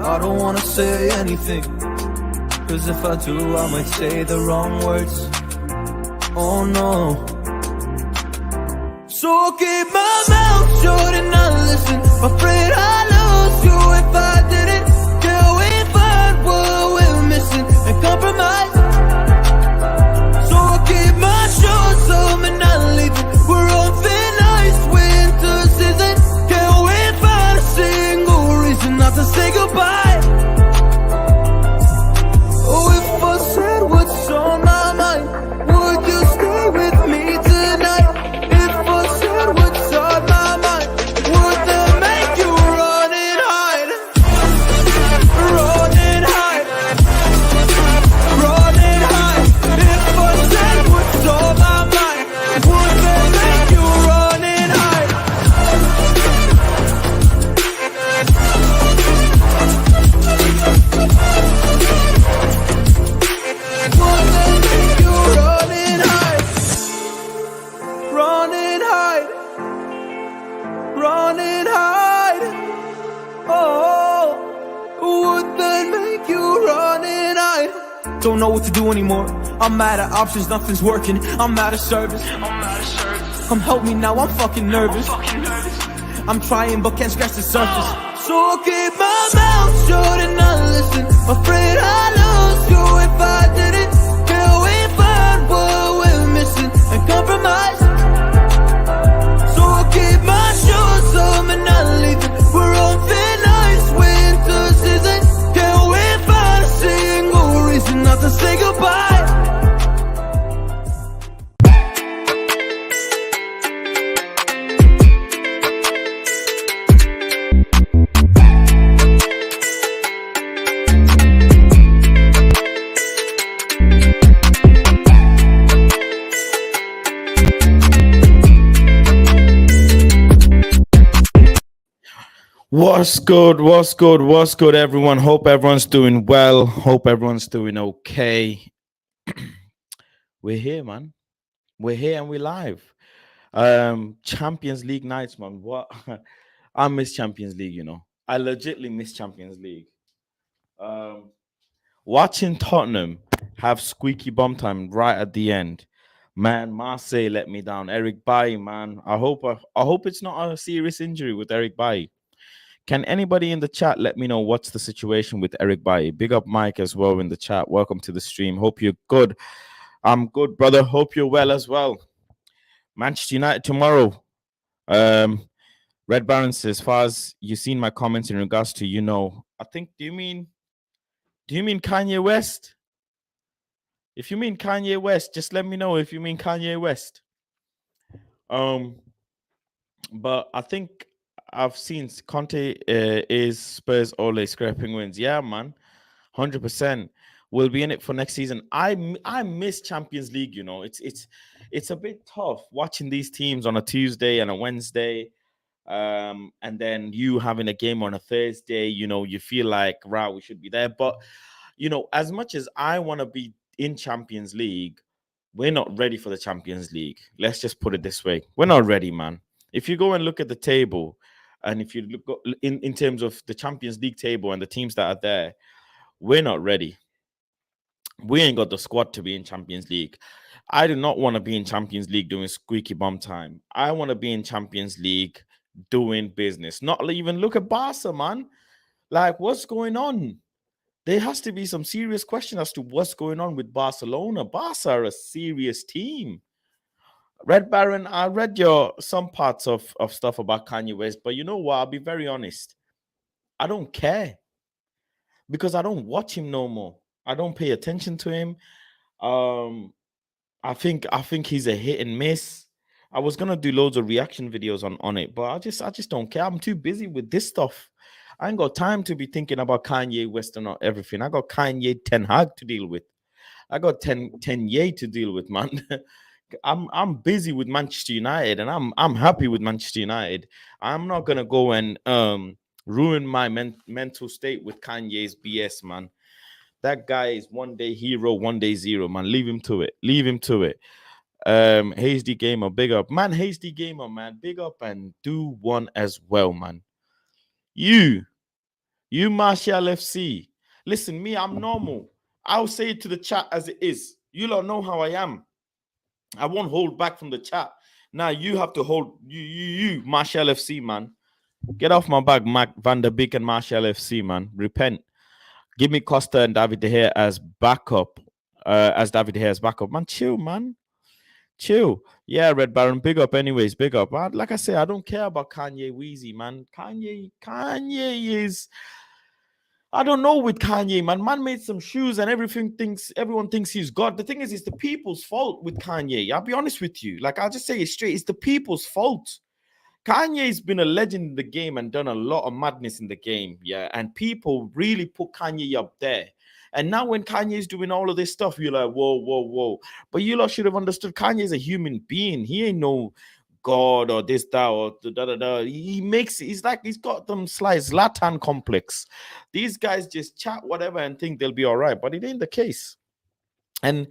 I don't wanna say anything, cause if I do I might say the wrong words. Oh no. So I'll keep my mouth shut and not listen. Afraid I'd lose you if I didn't. Till we find what we're missing and compromise. So I'll keep my shoes on and not leaving. We're on thin ice, winter season. Can't wait for a single reason not to say goodbye. Oh, if I said what's on my mind, would you stay with me tonight? If I said what's on my mind, would that make you run and hide? Run and hide. Run and hide. If I said what's on my mind, would that make you run and hide? Would that make you run and hide? Run and hide. Run and hide. Oh, would that make you run and hide? Don't know what to do anymore. I'm out of options, nothing's working. I'm out of service. Come help me now, I'm fucking nervous. I'm trying but can't scratch the surface. So I'll keep my mouth shut and not listen. Afraid I'd lose you if I didn't. Till we find what we're missing and compromise. So I'll keep my shoes on and not leaving. We're on thin ice, winter season. Can't wait for a single reason not to say goodbye. What's good, everyone? Hope everyone's doing well. Hope everyone's doing okay. We're here, man. We're here and we're live. Champions League nights, man. What? I miss Champions League, you know. I legitly miss Champions League. Watching Tottenham have squeaky bum time right at the end. Man, Marseille let me down. Eric Bailly, man. I hope it's not a serious injury with Eric Bailly. Can anybody in the chat let me know what's the situation with Eric Bailly? Big up Mike as well in the chat. Welcome to the stream. Hope you're good. I'm good, brother. Hope you're well as well. Manchester United tomorrow. Red Baron says, as far as you've seen my comments in regards to, I think, do you mean Kanye West? If you mean Kanye West, just let me know if you mean Kanye West. But I think I've seen Conte is Spurs Ole scraping wins. Yeah, man, 100%. We'll be in it for next season. I miss Champions League. You know, it's a bit tough watching these teams on a Tuesday and a Wednesday, and then you having a game on a Thursday. You know, you feel like we should be there. But as much as I want to be in Champions League, we're not ready for the Champions League. Let's just put it this way: we're not ready, man. If you go and look at the table, and if you look in terms of the Champions League table and the teams that are there, we're not ready. We ain't got the squad to be in Champions League. I do not want to be in Champions League doing squeaky bum time. I want to be in Champions League doing business. Not even look at Barca, man. Like, what's going on? There has to be some serious question as to what's going on with Barcelona. Barca are a serious team. Red Baron, I read some parts of stuff about Kanye West, but you know what? I'll be very honest. I don't care because I don't watch him no more. I don't pay attention to him. I think he's a hit and miss. I was gonna do loads of reaction videos on it, but I just don't care. I'm too busy with this stuff. I ain't got time to be thinking about Kanye West and everything. I got Kanye Ten Hag to deal with. I got 10 Ye to deal with, man. I'm busy with Manchester United, and I'm happy with Manchester United. I'm not gonna go and ruin my mental state with Kanye's BS, man. That guy is one day hero, one day zero, man. Leave him to it. Leave him to it. Hasty Gamer, big up, man. Hasty Gamer, man, big up and do one as well, man. You You Marshall FC. Listen, me, I'm normal. I'll say it to the chat as it is. You lot know how I am. I won't hold back from the chat. Now you have to hold you Marshall FC, man. Get off my back, Mac Van der Beek and Marshall FC, man. Repent. Give me Costa and David De Gea as backup. As David De Gea's backup. Man, chill, man. Chill. Yeah, Red Baron, big up anyways, big up. Like I say, I don't care about Kanye Weezy, man. Kanye is... I don't know with Kanye, man. Man made some shoes and everyone thinks he's God. The thing is, it's the people's fault with Kanye. I'll be honest with you. Like, I'll just say it straight. It's the people's fault. Kanye's been a legend in the game and done a lot of madness in the game. Yeah. And people really put Kanye up there. And now when Kanye's doing all of this stuff, you're like, whoa, whoa, whoa. But you lot should have understood Kanye's a human being. He ain't no God or this, that, or da da da. He makes it, he's like, he's got them slice Zlatan complex. These guys just chat whatever and think they'll be all right, but it ain't the case. And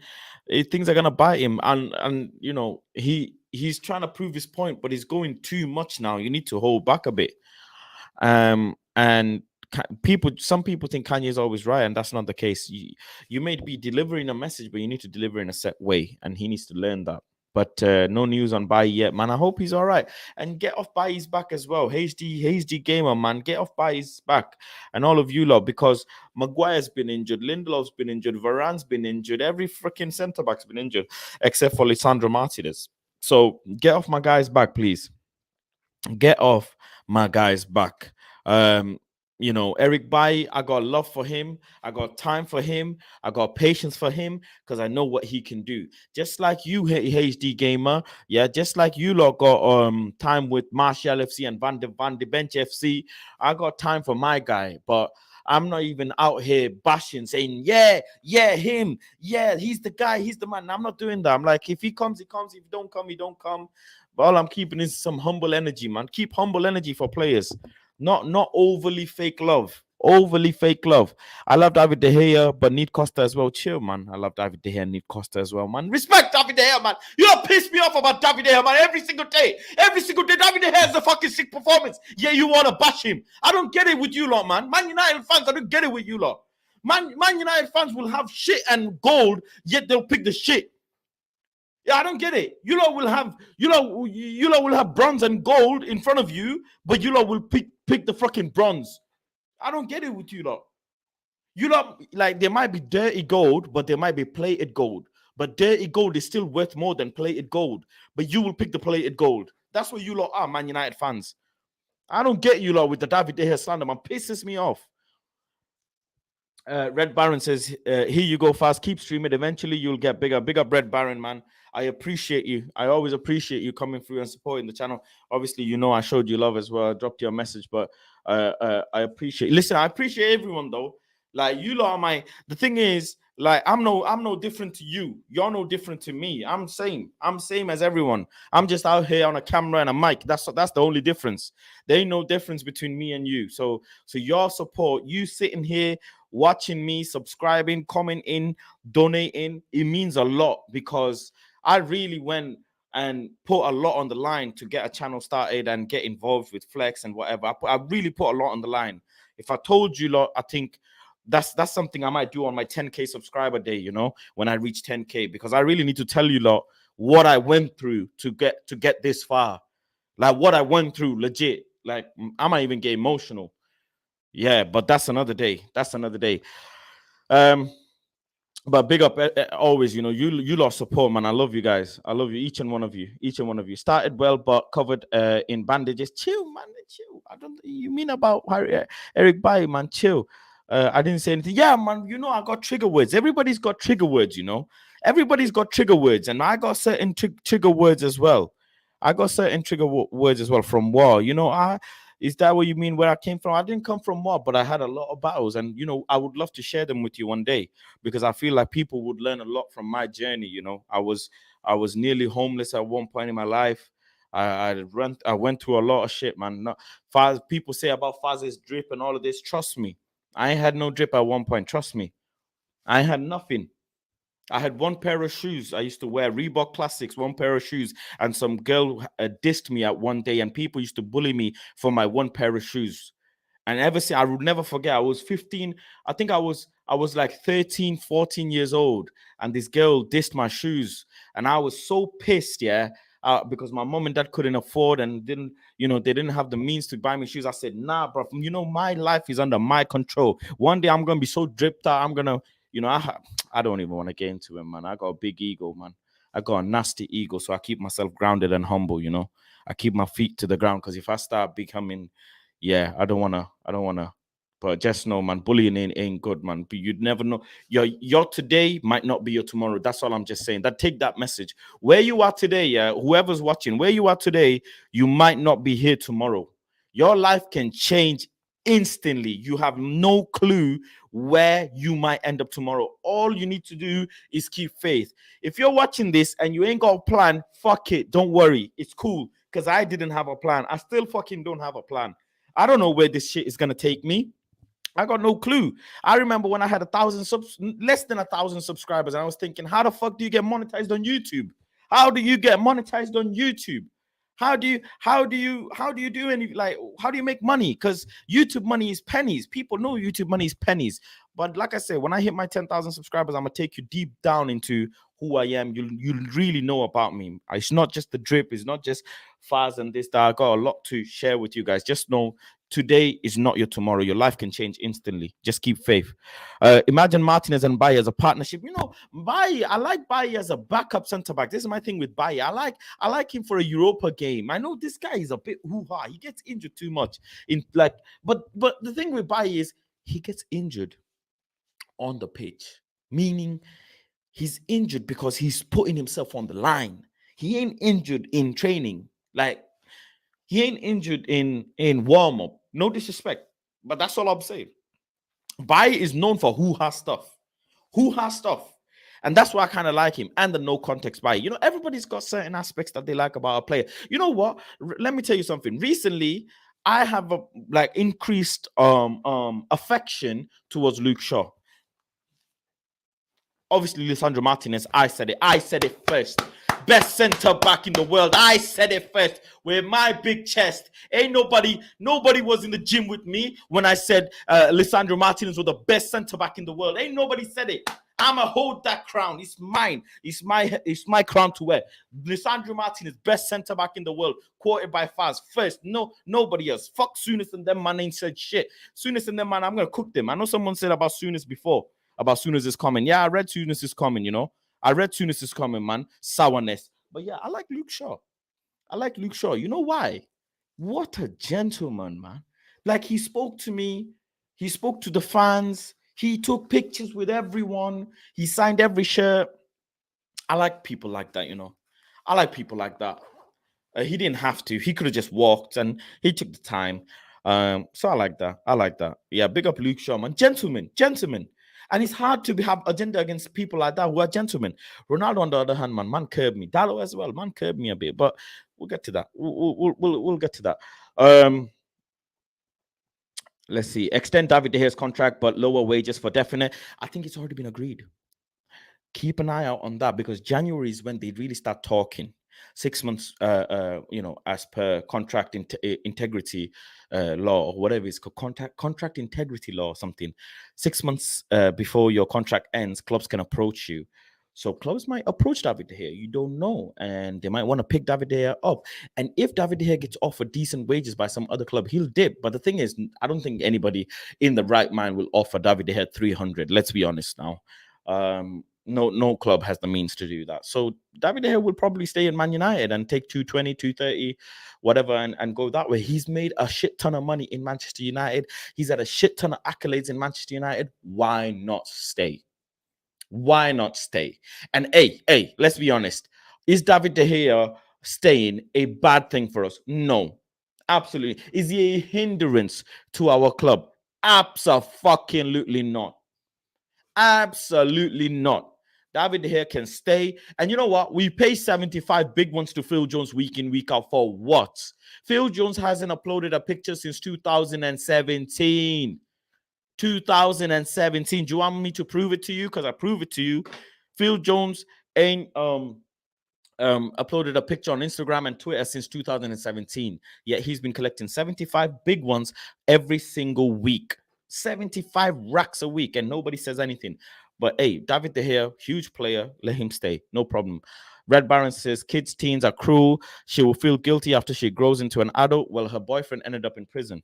things are gonna bite him. And you know, he's trying to prove his point, but he's going too much now. You need to hold back a bit. And some people think Kanye is always right, and that's not the case. You may be delivering a message, but you need to deliver in a set way, and he needs to learn that. But no news on Bailly yet, man. I hope he's all right. And get off Bailly's back as well. HD Gamer, man. Get off Bailly's back. And all of you lot, because Maguire's been injured. Lindelof's been injured. Varane's been injured. Every freaking centre-back's been injured, except for Lisandro Martinez. So get off my guy's back, please. Get off my guy's back. You know, Eric Bailly, I got love for him. I got time for him. I got patience for him because I know what he can do. Just like you, HD Gamer. Yeah, just like you lot got time with Martial FC and Van de Bench FC. I got time for my guy, but I'm not even out here bashing, saying, yeah, him. Yeah, he's the guy. He's the man. I'm not doing that. I'm like, if he comes, he comes. If he don't come, he don't come. But all I'm keeping is some humble energy, man. Keep humble energy for players. Not overly fake love. Overly fake love. I love David De Gea, but need Costa as well. Chill, man. I love David De Gea, need Costa as well, man. Respect David De Gea, man. You don't piss me off about David De Gea, man. Every single day. Every single day, David De Gea has a fucking sick performance. Yeah, you want to bash him. I don't get it with you lot, man. Man United fans, I don't get it with you lot. Man United fans will have shit and gold, yet they'll pick the shit. Yeah, I don't get it. You lot will have bronze and gold in front of you, but you lot will pick the fucking bronze. I don't get it with you lot. You lot, like, there might be dirty gold, but there might be plated gold. But dirty gold is still worth more than plated gold. But you will pick the plated gold. That's what you lot are, Man United fans. I don't get you lot with the David De Gea slander, man. Pisses me off. Red Baron says, here you go, fast. Keep streaming. Eventually, you'll get bigger. Big up, Red Baron, man. I appreciate you. I always appreciate you coming through and supporting the channel. Obviously, you know I showed you love as well. I dropped you a message, but I appreciate. Listen, I appreciate everyone though. Like, you lot are my. The thing is, like, I'm no different to you. You're no different to me. I'm same as everyone. I'm just out here on a camera and a mic. That's the only difference. There ain't no difference between me and you. So your support, you sitting here watching me, subscribing, commenting, donating, it means a lot, because I really went and put a lot on the line to get a channel started and get involved with Flex and whatever. I really put a lot on the line. If I told you lot, I think that's something I might do on my 10K subscriber day, you know, when I reach 10K, because I really need to tell you lot what I went through to get this far. Like, what I went through, legit. Like, I might even get emotional. Yeah, but that's another day. That's another day. But big up always, you know, you lot support, man. I love you guys. I love you, each and one of you. Each and one of you started well, but covered in bandages. Chill, man. Chill. I don't. You mean about Eric Bailly, man? Chill. I didn't say anything. Yeah, man. You know, I got trigger words. Everybody's got trigger words. You know, everybody's got trigger words, and I got certain trigger words as well. I got certain trigger words as well from war. You know, is that what you mean where I came from? I didn't come from war, but I had a lot of battles. And, you know, I would love to share them with you one day, because I feel like people would learn a lot from my journey. You know, I was nearly homeless at one point in my life. I went through a lot of shit, man. People say about Faz's drip and all of this. Trust me. I had no drip at one point. Trust me. I had nothing. I had one pair of shoes. I used to wear Reebok Classics, one pair of shoes, and some girl dissed me at one day, and people used to bully me for my one pair of shoes. And ever since, I would never forget, I was 15. I think I was like 13, 14 years old, and this girl dissed my shoes, and I was so pissed, yeah. Because my mom and dad couldn't afford and they didn't have the means to buy me shoes. I said, nah, bro, my life is under my control. One day I'm gonna be so dripped out. I'm gonna, I don't even want to get into it, man. I got a big ego, man. I got a nasty ego, so I keep myself grounded and humble. I keep my feet to the ground, because if I start becoming, yeah, I don't wanna. But just know, man, bullying ain't good, man. But you'd never know. Your today might not be your tomorrow. That's all I'm just saying. Take that message. Where you are today, yeah, whoever's watching, where you are today, you might not be here tomorrow. Your life can change instantly. You have no clue where you might end up tomorrow. All you need to do is keep faith. If you're watching this and you ain't got a plan, fuck it. Don't worry. It's cool. Because I didn't have a plan. I still fucking don't have a plan. I don't know where this shit is gonna take me. I got no clue. I remember when I had less than 1,000 subscribers, and I was thinking, how the fuck do you get monetized on YouTube? How do you get monetized on YouTube? How do you do any, like, how do you make money? Because YouTube money is pennies. People know YouTube money is pennies. But like I said, when I hit my 10,000 subscribers, I'm gonna take you deep down into who I am. You really know about me. It's not just the drip. It's not just Faz and this, that. I got a lot to share with you guys. Just know today is not your tomorrow. Your life can change instantly. Just keep faith. Imagine Martinez and Baye as a partnership. Baye, I like Baye as a backup center back. This is my thing with Baye. I like him for a Europa game. I know this guy is a bit hoo-ha. He gets injured too much. But the thing with Baye is he gets injured on the pitch, meaning he's injured because he's putting himself on the line. He ain't injured in training. Like, he ain't injured in warm-up. No disrespect, but that's all I'm saying. Baye is known for who has stuff. And that's why I kind of like him. And the no context Baye. Everybody's got certain aspects that they like about a player. You know what? Let me tell you something. Recently, I have a increased affection towards Luke Shaw. Obviously, Lisandro Martinez, I said it first. Best center back in the world. I said it first with my big chest. Ain't nobody was in the gym with me when I said Lisandro Martinez was the best center back in the world. Ain't nobody said it. I'ma hold that crown. It's mine. It's my crown to wear. Lisandro Martinez, best center back in the world, quoted by Faz. First, nobody else. Fuck Souness and them, man, ain't said shit. Souness and them, man, I'm gonna cook them. I know someone said about Souness before. About Souness is coming. Yeah, I read Souness is coming, I read Souness is coming, man. Sourness. But yeah, I like Luke Shaw. You know why? What a gentleman, man. Like, he spoke to me. He spoke to the fans. He took pictures with everyone. He signed every shirt. I like people like that, I like people like that. He didn't have to. He could have just walked, and he took the time. So I like that. Yeah, big up Luke Shaw, man. Gentlemen. And it's hard to have agenda against people like that who are gentlemen. Ronaldo, on the other hand, man curbed me. Dallo as well, man curbed me a bit. But we'll get to that. We'll get to that. Let's see. Extend David De Gea's contract, but lower wages for definite. I think it's already been agreed. Keep an eye out on that, because January is when they really start talking. 6 months, as per contract integrity law, or whatever it's called, contract integrity law or something. 6 months before your contract ends, clubs can approach you. So clubs might approach David De Gea. You don't know, and they might want to pick David De Gea up. And if David De Gea gets offered decent wages by some other club, he'll dip. But the thing is, I don't think anybody in the right mind will offer David De Gea 300. Let's be honest now. No club has the means to do that. So David De Gea will probably stay in Man United and take 220, 230, whatever, and go that way. He's made a shit ton of money in Manchester United. He's had a shit ton of accolades in Manchester United. Why not stay? And hey, let's be honest. Is David De Gea staying a bad thing for us? No, absolutely. Is he a hindrance to our club? Absolutely not. Absolutely not. David De Gea can stay. And you know what? We pay 75 big ones to Phil Jones week in, week out for what? Phil Jones hasn't uploaded a picture since 2017. 2017. Do you want me to prove it to you? Because I prove it to you. Phil Jones ain't uploaded a picture on Instagram and Twitter since 2017. Yet he's been collecting 75 big ones every single week. 75 racks a week, and nobody says anything. But hey, David De Gea, huge player, let him stay, no problem. Red Baron says kids, teens are cruel. She will feel guilty after she grows into an adult. Well, her boyfriend ended up in prison.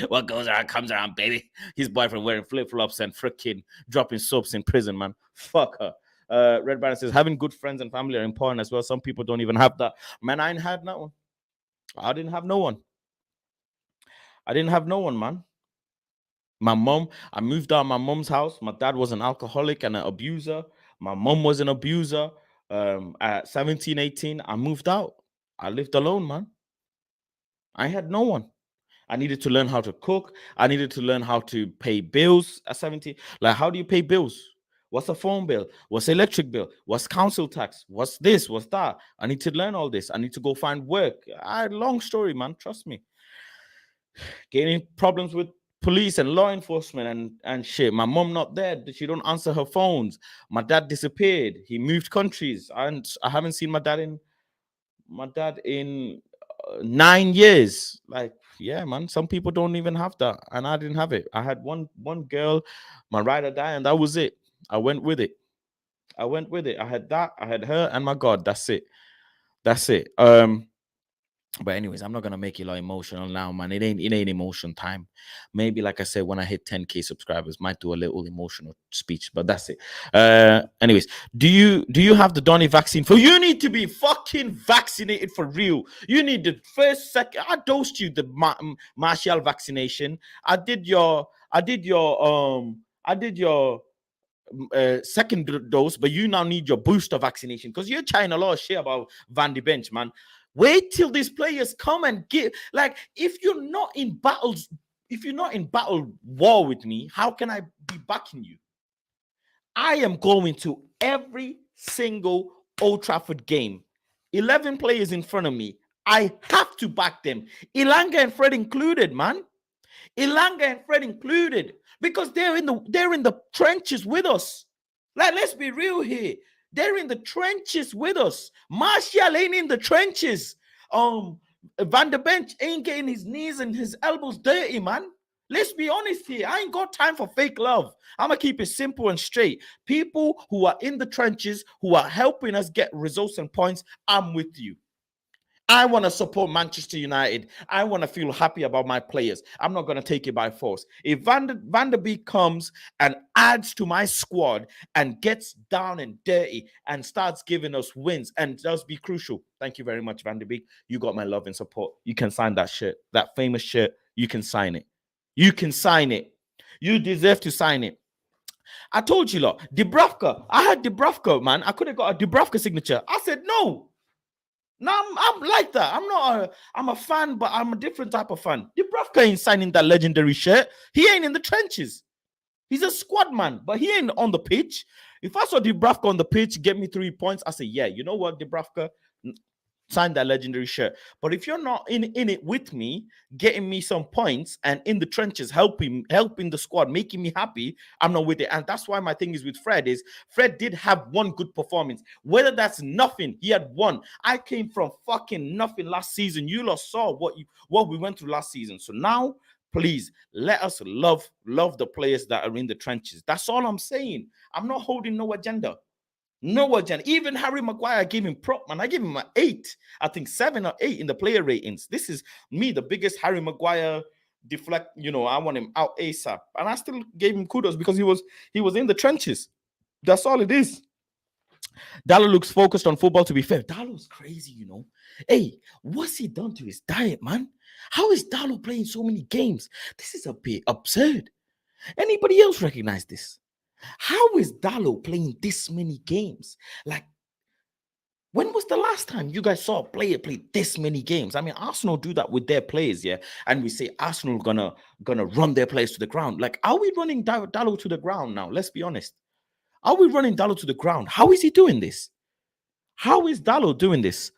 What goes around comes around, baby. His boyfriend wearing flip-flops and freaking dropping soaps in prison, man. Fuck her. Red Baron says having good friends and family are important as well. Some people don't even have that. Man, I ain't had that one. I didn't have no one. I didn't have no one, man. My mom, I moved out of my mom's house. My dad was an alcoholic and an abuser. My mom was an abuser. At 17, 18, I moved out. I lived alone, man. I had no one. I needed to learn how to cook. I needed to learn how to pay bills at 17. Like, how do you pay bills? What's a phone bill? What's electric bill? What's council tax? What's this? What's that? I need to learn all this. I need to go find work. Long story, man. Trust me. Getting problems with police and law enforcement and shit. My mom not there. She don't answer her phones. My dad disappeared. He moved countries. And I haven't seen my dad in 9 years. Like, yeah, man. Some people don't even have that, and I didn't have it. I had one girl, my ride or die, and that was it. I went with it. I had that. I had her, and my God, that's it. But anyways, I'm not gonna make you like emotional now, man. It ain't emotion time. Maybe like I said, when I hit 10K subscribers, might do a little emotional speech, but that's it. Anyways, do you have the Donny vaccine? For you need to be fucking vaccinated for real. You need the first second. I dosed you the Martial vaccination. I did your second dose, but you now need your booster vaccination because you're trying a lot of shit about Van de Bench, man. Wait till these players come and give. Like, if you're not in battle war with me, how can I be backing you? I am going to every single Old Trafford game. 11 players in front of me. I have to back them. Ilanga and Fred included, man. Ilanga and Fred included, because they're in the trenches with us. Like, let's be real here. They're in the trenches with us. Martial ain't in the trenches. Van de Bench ain't getting his knees and his elbows dirty, man. Let's be honest here. I ain't got time for fake love. I'm going to keep it simple and straight. People who are in the trenches, who are helping us get results and points, I'm with you. I want to support Manchester United. I want to feel happy about my players. I'm not going to take it by force. If Van der Beek comes and adds to my squad and gets down and dirty and starts giving us wins and does be crucial, thank you very much, Van der Beek. You got my love and support. You can sign that shirt, that famous shirt. You can sign it. You can sign it. You deserve to sign it. I told you, lot, Dubravka. I had Dubravka, man. I could have got a Dubravka signature. I said no. No, I'm like that. I'm a fan, but I'm a different type of fan. Dubravka ain't signing that legendary shirt. He ain't in the trenches. He's a squad man, but he ain't on the pitch. If I saw Dubravka on the pitch, get me 3 points, I say, yeah, you know what, Dubravka, sign that legendary shirt. But if you're not in it with me, getting me some points and in the trenches, helping the squad, making me happy, I'm not with it. And that's why my thing is with Fred is Fred did have one good performance. Whether that's nothing, he had one. I came from fucking nothing last season. You lot saw what we went through last season. So now, please let us love the players that are in the trenches. That's all I'm saying. I'm not holding no agenda. No agenda. Even Harry Maguire, I gave him prop, man. I gave him an 8. I think 7 or 8 in the player ratings. This is me, the biggest Harry Maguire deflect. I want him out ASAP. And I still gave him kudos because he was in the trenches. That's all it is. Dallo looks focused on football, to be fair. Dallo's crazy, Hey, what's he done to his diet, man? How is Dallo playing so many games? This is a bit absurd. Anybody else recognize this? How is Dallo playing this many games? Like, when was the last time you guys saw a player play this many games? I mean, Arsenal do that with their players, yeah? And we say Arsenal gonna run their players to the ground. Like, are we running Dallo to the ground now? Let's be honest. Are we running Dallo to the ground? How is he doing this? How is Dallo doing this?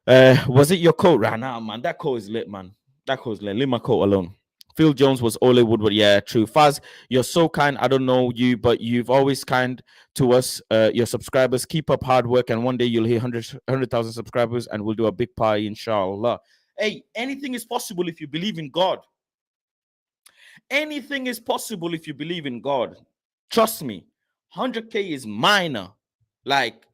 Was it your coat right now, man? That coat is lit, man. That coat is lit. Leave my coat alone. Phil Jones was Ole Woodward. Yeah, true. Faz, you're so kind. I don't know you, but you've always kind to us, your subscribers. Keep up hard work, and one day you'll hit 100,000 subscribers, and we'll do a big party, inshallah. Hey, anything is possible if you believe in God. Anything is possible if you believe in God. Trust me, 100K is minor. Like,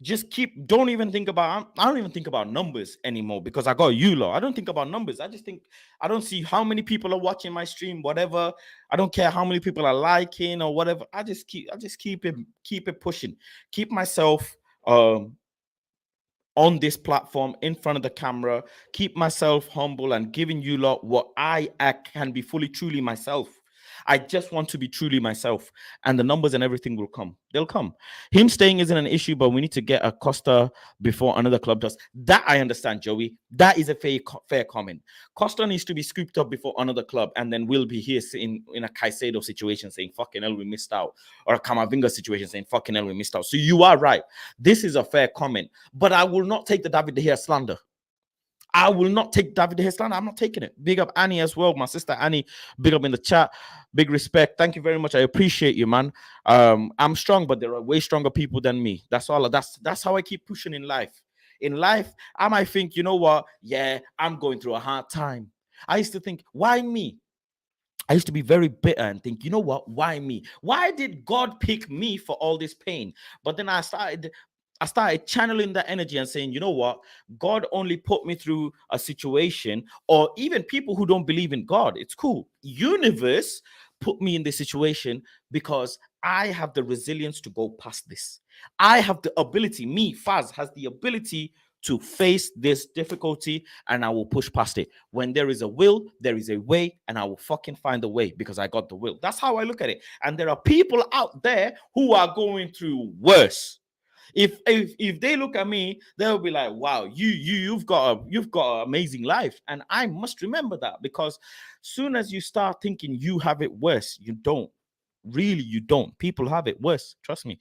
just keep, don't even think about, I don't even think about numbers anymore because I got you lot. I don't think about numbers. I just think, I don't see how many people are watching my stream, whatever. I don't care how many people are liking or whatever. I just keep it pushing. Keep myself on this platform in front of the camera, keep myself humble and giving you lot what I can be fully, truly myself. I just want to be truly myself, and the numbers and everything will come. They'll come. Him staying isn't an issue, but we need to get a Costa before another club does. That I understand, Joey. That is a fair comment. Costa needs to be scooped up before another club, and then we'll be here sitting in a Caicedo situation saying, fucking hell, we missed out. Or a Camavinga situation saying, fucking hell, we missed out. So you are right. This is a fair comment, but I will not take the David De Gea slander. I will not take David De Gea slander. I'm not taking it. Big up Annie as well. My sister Annie, big up in the chat. Big respect. Thank you very much. I appreciate you, man. I'm strong, but there are way stronger people than me. That's all. That's how I keep pushing in life. In life, I might think, you know what? Yeah, I'm going through a hard time. I used to think, why me? I used to be very bitter and think, you know what? Why me? Why did God pick me for all this pain? But then I started channeling that energy and saying, you know what? God only put me through a situation, or even people who don't believe in God. It's cool. Universe put me in this situation because I have the resilience to go past this. I have the ability, me, Faz, has the ability to face this difficulty, and I will push past it. When there is a will, there is a way, and I will fucking find a way because I got the will. That's how I look at it. And there are people out there who are going through worse. If they look at me, they'll be like, "Wow, you've got an amazing life," and I must remember that, because soon as you start thinking you have it worse, you don't. Really, you don't. People have it worse. Trust me.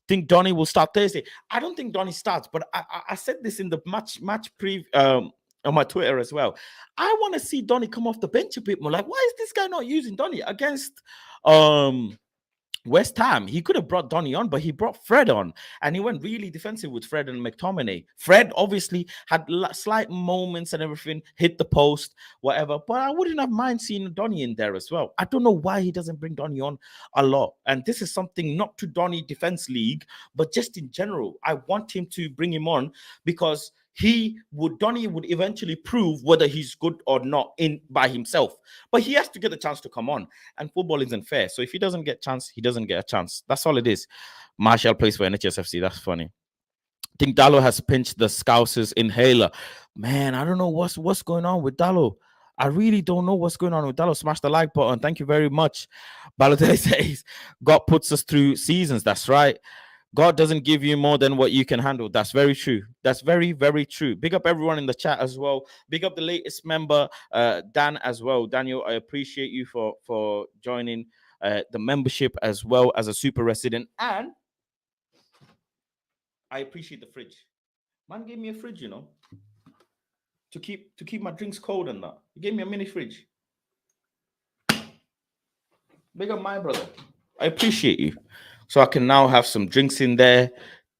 Think Donny will start Thursday. I don't think Donny starts, but I said this in the match on my Twitter as well. I want to see Donny come off the bench a bit more. Like, why is this guy not using Donny against West Ham? He could have brought Donny on, but he brought Fred on, and he went really defensive with Fred and McTominay. Fred obviously had slight moments and everything, hit the post, whatever, but I wouldn't have mind seeing Donny in there as well. I don't know why he doesn't bring Donny on a lot, and this is something not to Donny Defense League, but just in general. I want him to bring him on because Donny would eventually prove whether he's good or not in by himself. But he has to get the chance to come on, and football isn't fair. So if he doesn't get a chance, he doesn't get a chance. That's all it is. Marshall plays for NHSFC. That's funny. I think Dallo has pinched the Scousers inhaler. Man, I don't know what's going on with Dallo. I really don't know what's going on with Dallo. Smash the like button. Thank you very much. Balotelli says, God puts us through seasons. That's right. God doesn't give you more than what you can handle. That's very true. That's very, very true. Big up everyone in the chat as well. Big up the latest member, Dan, as well. Daniel, I appreciate you for joining the membership as well as a super resident. And I appreciate the fridge. Man gave me a fridge, to keep my drinks cold and that. He gave me a mini fridge. Big up my brother. I appreciate you. So I can now have some drinks in there,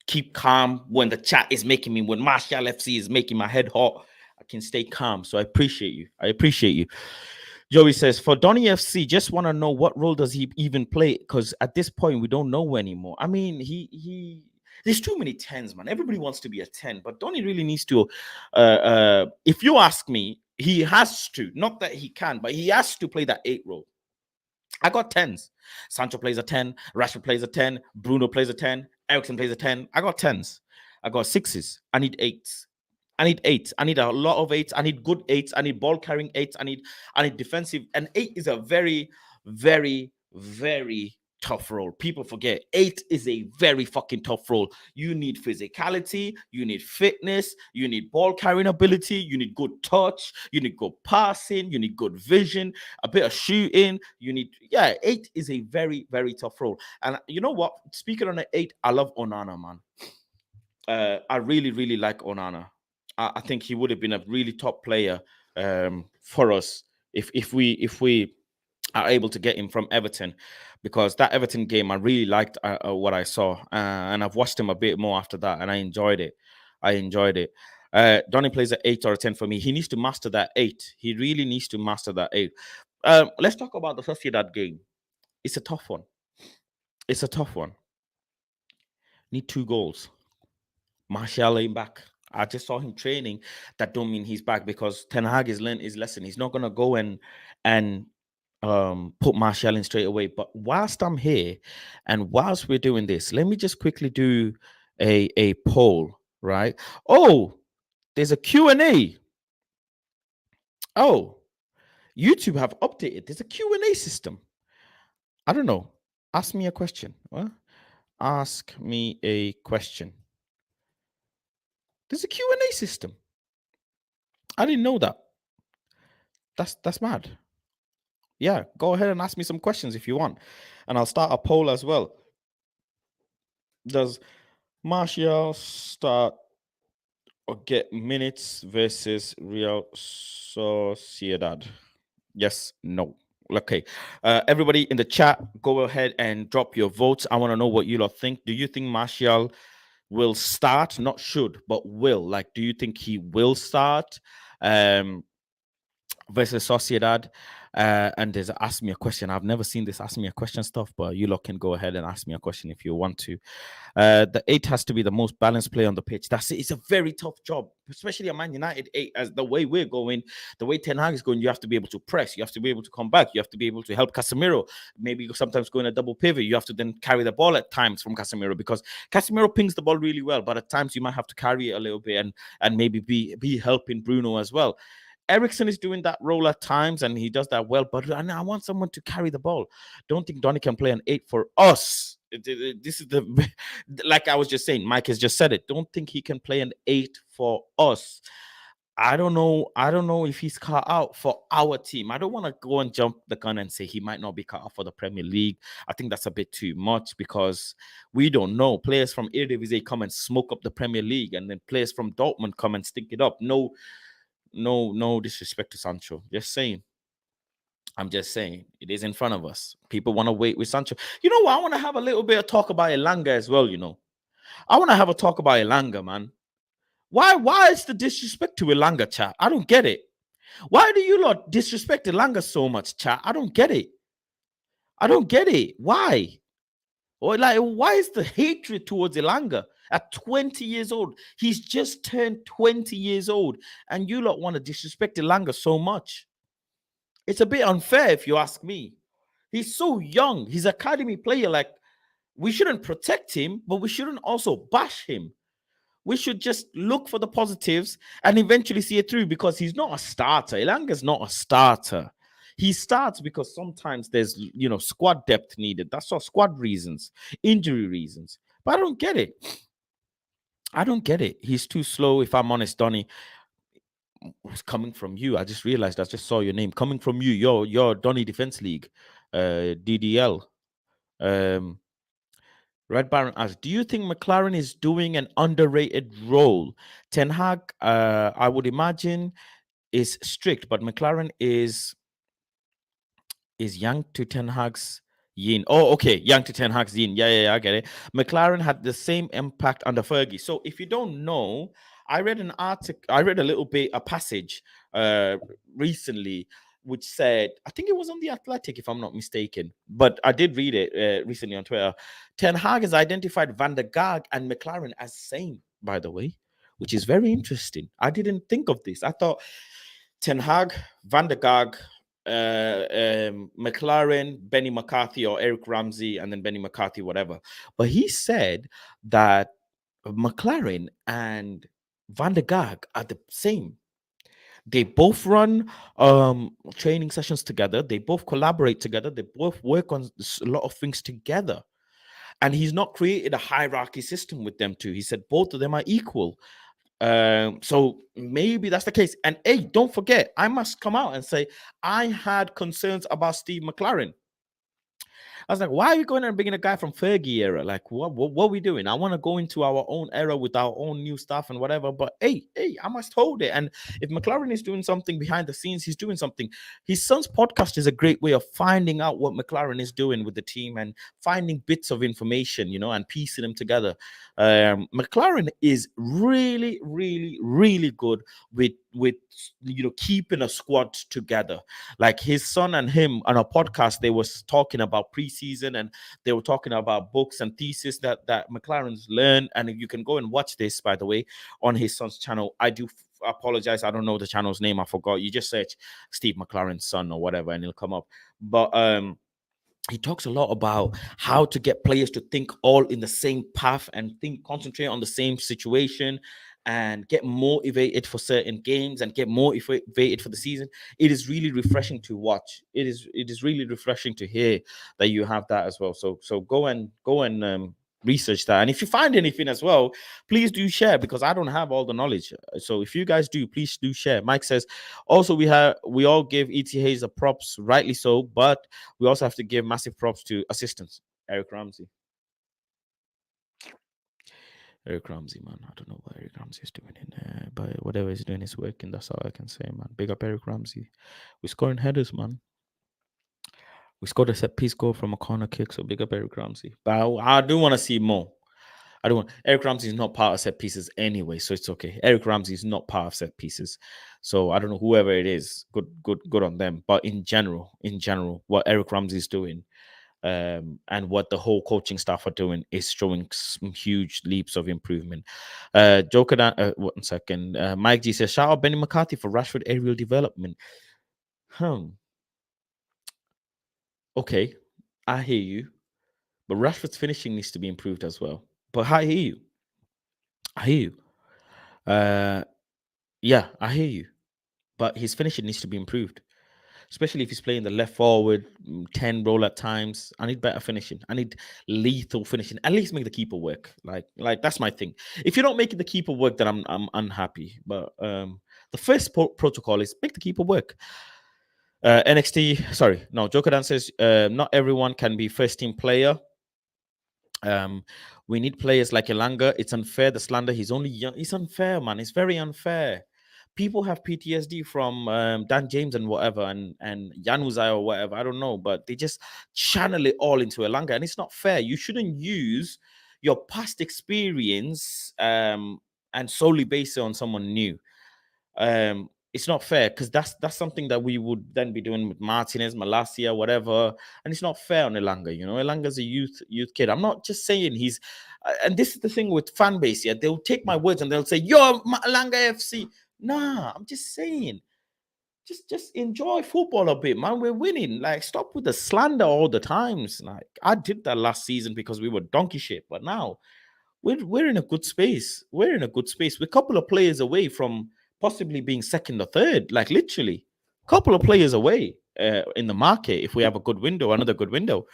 keep calm when the chat is making me, when Marshall FC is making my head hot, I can stay calm. So I appreciate you. I appreciate you. Joey says, for Donny FC, just want to know what role does he even play? Because at this point, we don't know anymore. I mean, there's too many 10s, man. Everybody wants to be a 10, but Donny really needs to, if you ask me, he has to, not that he can, but he has to play that 8 role. I got 10s. Sancho plays a 10. Rashford plays a 10. Bruno plays a 10. Ericsson plays a 10. I got 10s. I got 6s. I need 8s. I need 8s. I need a lot of 8s. I need good 8s. I need ball carrying 8s. I need defensive. And 8 is a very, very, very tough role. People forget 8 is a very fucking tough role. You need physicality, you need fitness, you need ball carrying ability, you need good touch, you need good passing, you need good vision, a bit of shooting. 8 is a very, very tough role. And you know what? Speaking on the 8, I love Onana, man. I really, really like Onana. I think he would have been a really top player for us If we are able to get him from Everton, because that Everton game I really liked what I saw, and I've watched him a bit more after that, and I enjoyed it. I enjoyed it. Donny plays at 8 or a 10 for me. He needs to master that 8. He really needs to master that 8. Let's talk about the Sociedad game. It's a tough one. It's a tough one. Need 2 goals. Martial ain't back. I just saw him training. That don't mean he's back, because Ten Hag has learned his lesson. He's not gonna go and put Martial in straight away. But whilst I'm here and whilst we're doing this, let me just quickly do a poll, right? Oh, there's a Q&A. Oh, YouTube have updated. There's a Q&A system. I don't know. Ask me a question. What? Ask me a question. There's a Q&A system. I didn't know that. That's mad. Yeah, go ahead and ask me some questions if you want, and I'll start a poll as well. Does Martial start or get minutes versus Real Sociedad? Yes, no. Okay. Everybody in the chat, go ahead and drop your votes. I want to know what you lot think. Do you think Martial will start? Not should, but will. Like, do you think he will start versus Sociedad? And there's ask me a question. I've never seen this ask me a question stuff, but you lot can go ahead and ask me a question if you want to. The 8 has to be the most balanced player on the pitch. That's it. It's a very tough job, especially a Man United 8. As the way we're going, the way Ten Hag is going, you have to be able to press. You have to be able to come back. You have to be able to help Casemiro. Maybe sometimes go in a double pivot. You have to then carry the ball at times from Casemiro, because Casemiro pings the ball really well, but at times you might have to carry it a little bit and maybe be helping Bruno as well. Ericsson is doing that role at times, and he does that well. But I want someone to carry the ball. Don't think Donny can play an 8 for us. This is the like I was just saying. Mike has just said it. Don't think he can play an 8 for us. I don't know. I don't know if he's cut out for our team. I don't want to go and jump the gun and say he might not be cut out for the Premier League. I think that's a bit too much, because we don't know. Players from Eredivisie come and smoke up the Premier League, and then players from Dortmund come and stink it up. No disrespect to Sancho. Just saying. I'm just saying it is in front of us. People want to wait with Sancho. You know what? I want to have a little bit of talk about Elanga as well. I want to have a talk about Elanga, man. Why is the disrespect to Elanga, chat? I don't get it. Why do you lot disrespect Elanga so much, chat? I don't get it. I don't get it. Why? Or why is the hatred towards Elanga at 20 years old? He's just turned 20 years old, and you lot want to disrespect Elanga so much. It's a bit unfair if you ask me. He's so young. He's an academy player. Like, we shouldn't protect him, but we shouldn't also bash him. We should just look for the positives and eventually see it through, because he's not a starter. Elanga's not a starter. He starts because sometimes there's, squad depth needed. That's all, squad reasons, injury reasons. But I don't get it. I don't get it. He's too slow, if I'm honest, Donny. Was coming from you. I just realized I just saw your name coming from you. Your Donny Defense League, DDL. Red Baron asks, do you think McLaren is doing an underrated role? Ten Hag, I would imagine, is strict, but McLaren is Yang to Ten Hag's yin. Oh, okay. Yang to Ten Hag's yin. Yeah, I get it. McLaren had the same impact under Fergie. So if you don't know, I read an article, I read a passage recently, which said, I think it was on The Athletic, if I'm not mistaken, but I did read it recently on Twitter. Ten Hag has identified Van der Gaag and McLaren as same, by the way, which is very interesting. I didn't think of this. I thought Ten Hag, Van der Gaag, McLaren, Benny McCarthy or Eric Ramsey, and then Benny McCarthy, whatever. But he said that McLaren and Van der Gaag are the same. They both run training sessions together. They both collaborate together. They both work on a lot of things together. And he's not created a hierarchy system with them two. He said both of them are equal. So maybe that's the case. And hey, don't forget, I must come out and say I had concerns about Steve McLaren. I was like, why are we going and bringing a guy from Fergie era? Like, what are we doing? I want to go into our own era with our own new stuff and whatever. But hey, I must hold it. And if McLaren is doing something behind the scenes, he's doing something. His son's podcast is a great way of finding out what McLaren is doing with the team and finding bits of information, and piecing them together. McLaren is really, really, really good with keeping a squad together. Like his son and him on a podcast, they was talking about preseason and they were talking about books and thesis that McLaren's learned. And you can go and watch this, by the way, on his son's channel. I do apologize, I don't know the channel's name, I forgot. You just search Steve McLaren's son or whatever and it'll come up. But he talks a lot about how to get players to think all in the same path and concentrate on the same situation and get motivated for certain games and get motivated for the season. It is really refreshing to watch. It is really refreshing to hear that you have that as well. So go and research that. And if you find anything as well, please do share, because I don't have all the knowledge. So if you guys do, please do share. Mike says, also we all give ETH the props, rightly so, but we also have to give massive props to assistants. Eric Ramsey, man. I don't know what Eric Ramsey is doing in there, but whatever he's doing is working. That's all I can say, man. Big up Eric Ramsey. We're scoring headers, man. We scored a set piece goal from a corner kick, so big up Eric Ramsey. But I do want to see more. Eric Ramsey is not part of set pieces anyway, so it's okay. Eric Ramsey is not part of set pieces, so I don't know whoever it is. Good on them. But in general, what Eric Ramsey is doing, and what the whole coaching staff are doing is showing some huge leaps of improvement. Joker, 1 second. Mike G says, shout out Benny McCarthy for Rashford aerial development. Okay, I hear you, but Rashford's finishing needs to be improved as well. But I hear you. Yeah, I hear you. But his finishing needs to be improved, especially if he's playing the left forward 10 role at times. I need better finishing. I need lethal finishing. At least make the keeper work. Like that's my thing. If you don't make the keeper work, then I'm unhappy. But the first protocol is make the keeper work. Joker Dan says not everyone can be first team player. We need players like Elanga. It's unfair, the slander. He's only young. It's unfair, man. It's very unfair. People have PTSD from Dan James and whatever, and Januzaj or whatever. I don't know, but they just channel it all into Elanga, and it's not fair. You shouldn't use your past experience and solely base it on someone new. It's not fair, because that's something that we would then be doing with Martinez, Malacia, whatever, and it's not fair on Elanga. Elanga's a youth kid. I'm not just saying he's, and this is the thing with fan base. Yeah, they'll take my words and they'll say, "Yo, Elanga FC." Nah, I'm just saying, just enjoy football a bit, man. We're winning. Like, stop with the slander all the times. Like, I did that last season because we were donkey shit, but now we're in a good space. We're in a good space. We're a couple of players away from possibly being second or third, like literally a couple of players away in the market if we have a good window, another good window.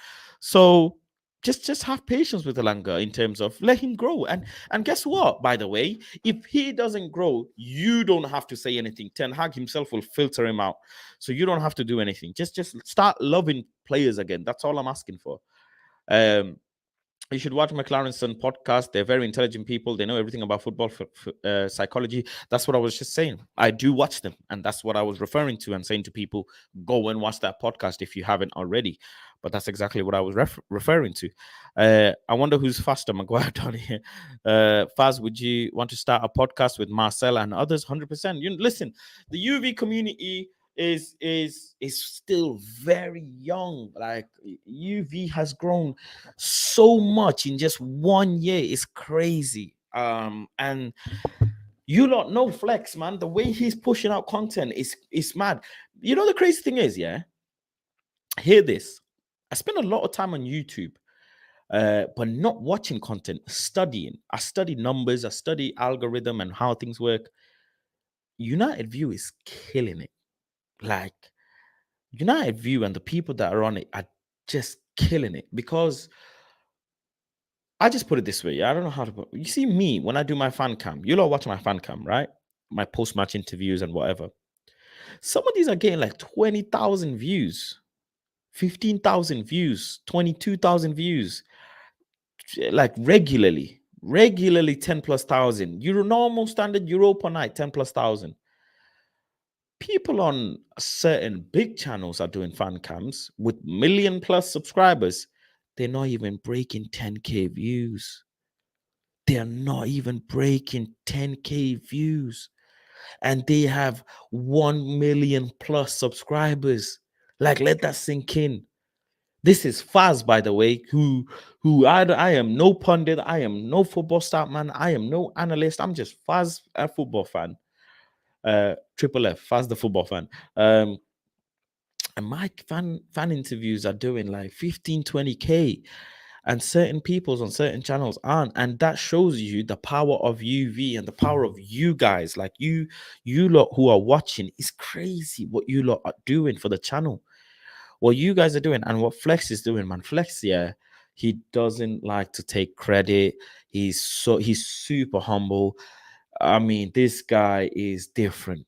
So just have patience with Elanga in terms of let him grow. And guess what, by the way, if he doesn't grow, you don't have to say anything. Ten Hag himself will filter him out, so you don't have to do anything. Just start loving players again. That's all I'm asking for. You should watch McLaren's son podcast. They're very intelligent people. They know everything about football, psychology. That's what I was just saying. I do watch them, and that's what I was referring to and saying to people, go and watch that podcast if you haven't already. But that's exactly what I was referring to. I wonder who's faster, Maguire down here. Faz, would you want to start a podcast with Marcel and others? 100%. Listen, the UV community is still very young. Like, UV has grown so much in just 1 year. It's crazy. And you don't know Flex, man. The way he's pushing out content is mad. The crazy thing is, yeah, hear this. I spend a lot of time on YouTube, but not watching content, studying. I study numbers, I study algorithm and how things work. United View is killing it. Like, United View and the people that are on it are just killing it, because I just put it this way. I don't know how to put. You see me when I do my fan cam. You lot watch my fan cam, right? My post-match interviews and whatever. Some of these are getting like 20,000 views, 15,000 views, 22,000 views, like regularly 10 plus thousand. Euro normal standard Europa night 10 plus thousand. People on certain big channels are doing fan cams with million plus subscribers. They're not even breaking 10k views. They're not even breaking 10k views. And they have 1 million plus subscribers. Like, let that sink in. This is Faz, by the way, I am no pundit, I am no football stat man, I am no analyst. I'm just Faz, a football fan. Triple F, Faz the football fan. And my fan interviews are doing like 15, 20k. And certain people's on certain channels aren't. And that shows you the power of UV and the power of you guys. Like you lot who are watching, it's crazy what you lot are doing for the channel. What you guys are doing and what Flex is doing, man. Flex, yeah, he doesn't like to take credit. He's super humble. I mean, this guy is different.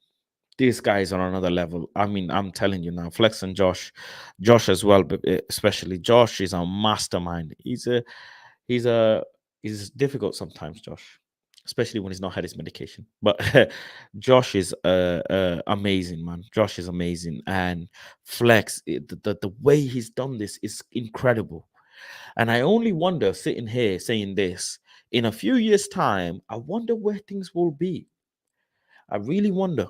This guy is on another level. I mean, I'm telling you now, Flex and Josh as well, but especially Josh is a mastermind. He's a he's difficult sometimes, Josh, especially when he's not had his medication. But Josh is amazing, man. Josh is amazing, and Flex, the way he's done this is incredible. And I only wonder, sitting here saying this, in a few years' time, I wonder where things will be. I really wonder,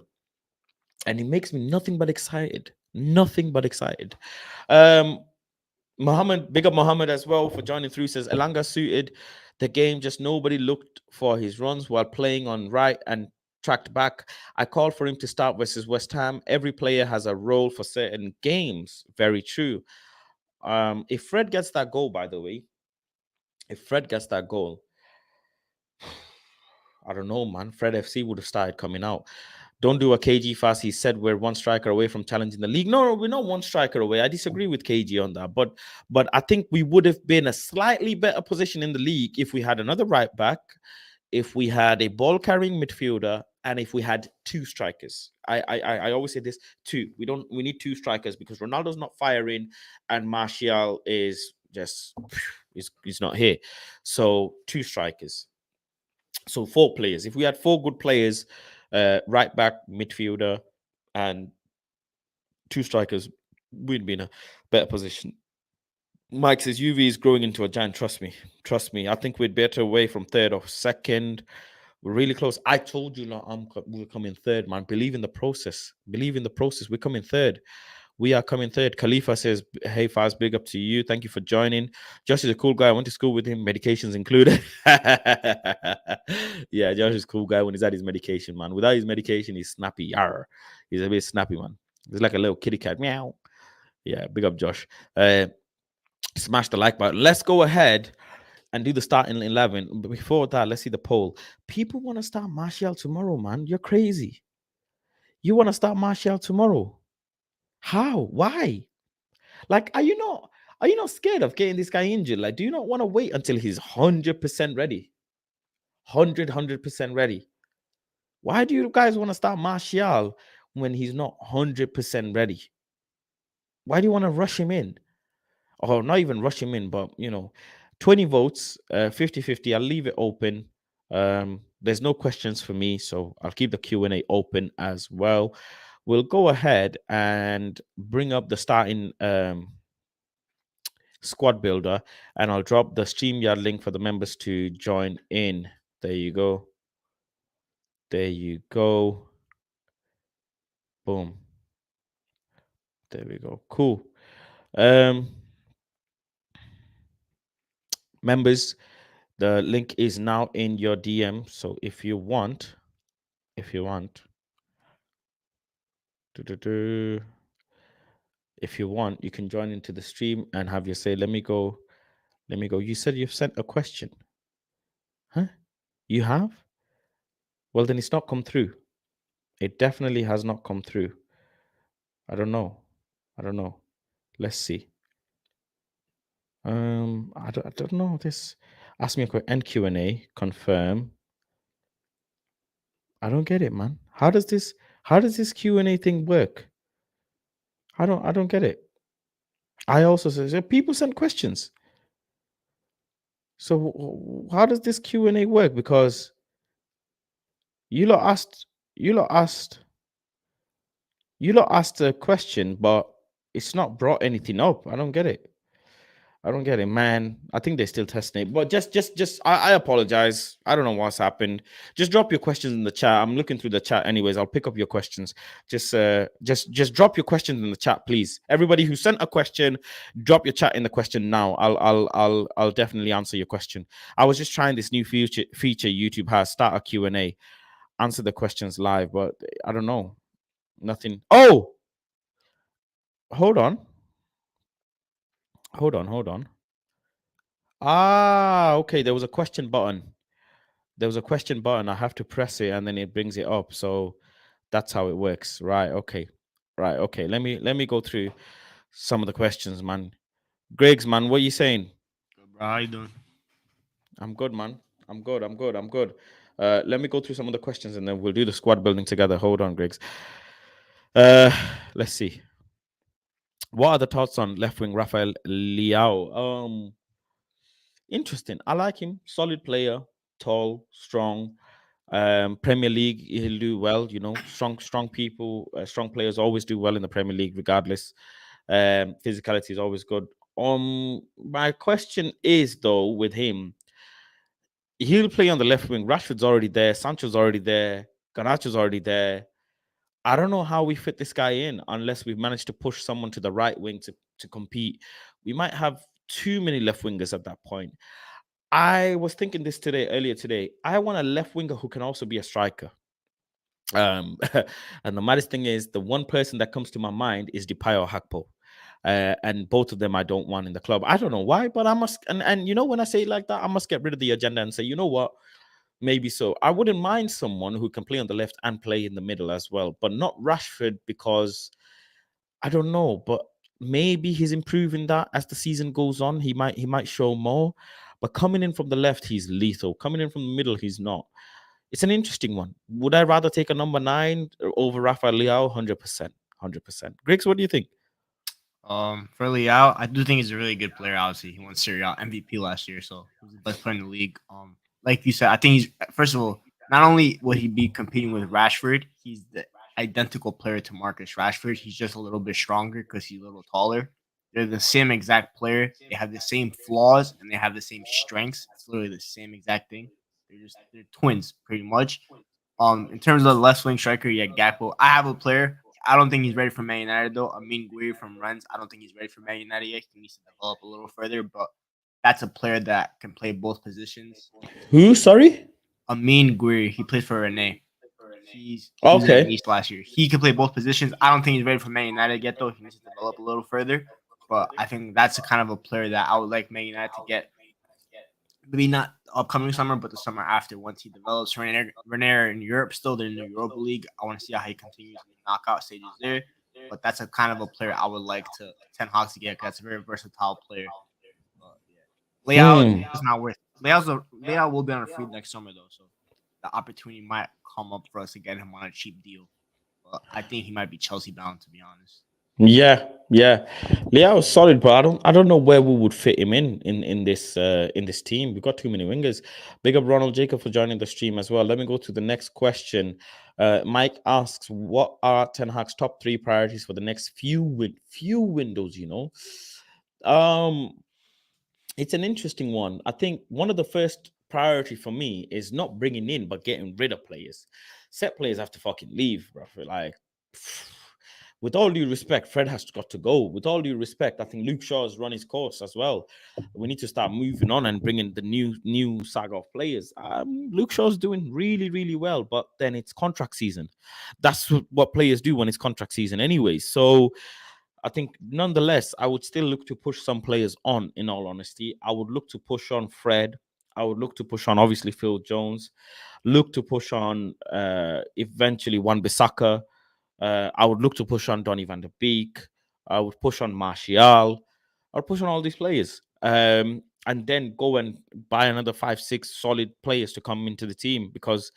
and it makes me nothing but excited. Nothing but excited. Um, Mohammed, big up Mohammed as well for joining through. Says Elanga suited the game, just nobody looked for his runs while playing on right and tracked back. I called for him to start versus West Ham. Every player has a role for certain games. Very true. If Fred gets that goal, by the way, if Fred gets that goal, I don't know, man. Fred FC would have started coming out. Don't do a KG fast. He said we're one striker away from challenging the league. No, we're not one striker away. I disagree with KG on that. But I think we would have been a slightly better position in the league if we had another right back, if we had a ball carrying midfielder, and if we had two strikers. I always say this: two. We need two strikers because Ronaldo's not firing and Martial is just he's not here. So two strikers. So four players. If we had four good players, right back, midfielder, and two strikers, we'd be in a better position. Mike says UV is growing into a giant. Trust me. Trust me. I think we're better away from third or second. We're really close. I told you, we're coming third, man. Believe in the process. Believe in the process. We're coming third. We are coming third. Khalifa says, hey, Faz, big up to you. Thank you for joining. Josh is a cool guy. I went to school with him. Medications included. Yeah, Josh is a cool guy when he's at his medication, man. Without his medication, he's snappy. Arr. He's a bit snappy, man. He's like a little kitty cat. Meow. Yeah, big up, Josh. Smash the like button. Let's go ahead and do the starting 11. But before that, let's see the poll. People want to start Martial tomorrow, man. You're crazy. You want to start Martial tomorrow? How? Why? Like, are you not scared of getting this guy injured? Like, do you not want to wait until he's 100% ready? 100% ready. Why do you guys want to start Martial when he's not 100% ready? Why do you want to rush him in? Or not even rush him in, but 20 votes, 50-50. I'll leave it open. There's no questions for me, so I'll keep the Q&A open as well. We'll go ahead and bring up the starting squad builder, and I'll drop the StreamYard link for the members to join in. There you go. There you go. Boom. There we go. Cool. Members, the link is now in your DM. So if you want, if you want, you can join into the stream and have your say. Let me go. You said you've sent a question. Huh? You have? Well, then it's not come through. It definitely has not come through. I don't know. Let's see. I don't know this. Ask me a question. End Q&A. Confirm. I don't get it, man. How does this Q&A thing work? I don't get it. I also say so people send questions. So how does this Q&A work? Because you lot asked, you lot asked, you lot asked a question, but it's not brought anything up. I don't get it. I don't get it, man. I think they're still testing it, but I apologize. I don't know what's happened. Just drop your questions in the chat. I'm looking through the chat, anyways. I'll pick up your questions. Just drop your questions in the chat, please. Everybody who sent a question, drop your chat in the question now. I'll definitely answer your question. I was just trying this new feature YouTube has. Start a Q&A, answer the questions live, but I don't know. Nothing. Oh, hold on, hold on. Ah, okay. There was a question button. There was a question button. I have to press it and then it brings it up. So that's how it works. Right. Okay. Right. Okay. Let me go through some of the questions, man. Griggs, man, what are you saying? Good, bro. How you doing? I'm good, man. I'm good. I'm good. I'm good. Let me go through some of the questions and then we'll do the squad building together. Hold on, Griggs. Uh, let's see. What are the thoughts on left wing Rafael Leao? Interesting. I like him. Solid player, tall, strong. Premier League, he'll do well. You know, strong people, strong players always do well in the Premier League, regardless. Physicality is always good. My question is though, with him, he'll play on the left wing. Rashford's already there. Sancho's already there. Garnacho's already there. I don't know how we fit this guy in unless we've managed to push someone to the right wing to compete. We might have too many left wingers at that point. I was thinking this earlier today. I want a left winger who can also be a striker. And the maddest thing is, the one person that comes to my mind is Depay or Hakpo. And both of them I don't want in the club. I don't know why, but I must. And you know, when I say it like that, I must get rid of the agenda and say, you know what? Maybe so. I wouldn't mind someone who can play on the left and play in the middle as well, but not Rashford because I don't know. But maybe he's improving that as the season goes on. He might show more. But coming in from the left, he's lethal. Coming in from the middle, he's not. It's an interesting one. Would I rather take a number 9 over Rafael Leao? 100%. 100%. Griggs, what do you think? For Leao, I do think he's a really good player. Obviously, he won Serie A MVP last year, so he's the best player in the league. Like you said, I think he's first of all, not only would he be competing with Rashford, he's the identical player to Marcus Rashford. He's just a little bit stronger because he's a little taller. They're the same exact player. They have the same flaws and they have the same strengths. It's literally the same exact thing. They're twins pretty much. In terms of the left wing striker, yeah, Gakpo. I have a player. I don't think he's ready for Man United though. Amin Guiri from Rennes. I don't think he's ready for Man United yet. He needs to develop a little further, but that's a player that can play both positions. Who? Sorry? Amin Guiri, he plays for Rennes. He was at Okay. Nice last year. He can play both positions. I don't think he's ready for Man United yet though. He needs to develop a little further, but I think that's the kind of a player that I would like Man United to get. Maybe not upcoming summer, but the summer after once he develops. Renier in Europe, still they're in the Europa League. I want to see how he continues in the knockout stages there. But that's a kind of a player I would like to Ten Hag to get because that's a very versatile player. But yeah, Leao Hmm. is not worth. Leao will be on a free next summer though, so the opportunity might come up for us to get him on a cheap deal. But I think he might be Chelsea bound to be honest. Yeah. Leao is solid, but I don't know where we would fit him in this team. We've got too many wingers. Big up Ronald Jacob for joining the stream as well. Let me go to the next question. Mike asks, what are Ten Hag's top 3 priorities for the next few windows, you know? Um it's an interesting one. I think one of the first priority for me is not bringing in, but getting rid of players. Set players have to fucking leave, bro. Like, with all due respect, Fred has got to go. With all due respect, I think Luke Shaw has run his course as well. We need to start moving on and bringing the new saga of players. Luke Shaw's doing really, really well, but then it's contract season. That's what players do when it's contract season, anyway. So I think nonetheless, I would still look to push some players on, in all honesty. I would look to push on Fred. I would look to push on, obviously, Phil Jones. Look to push on eventually Wan Bissaka. I would look to push on Donny van der Beek. I would push on Martial. I would push on all these players. And then go and buy another 5, 6 solid players to come into the team because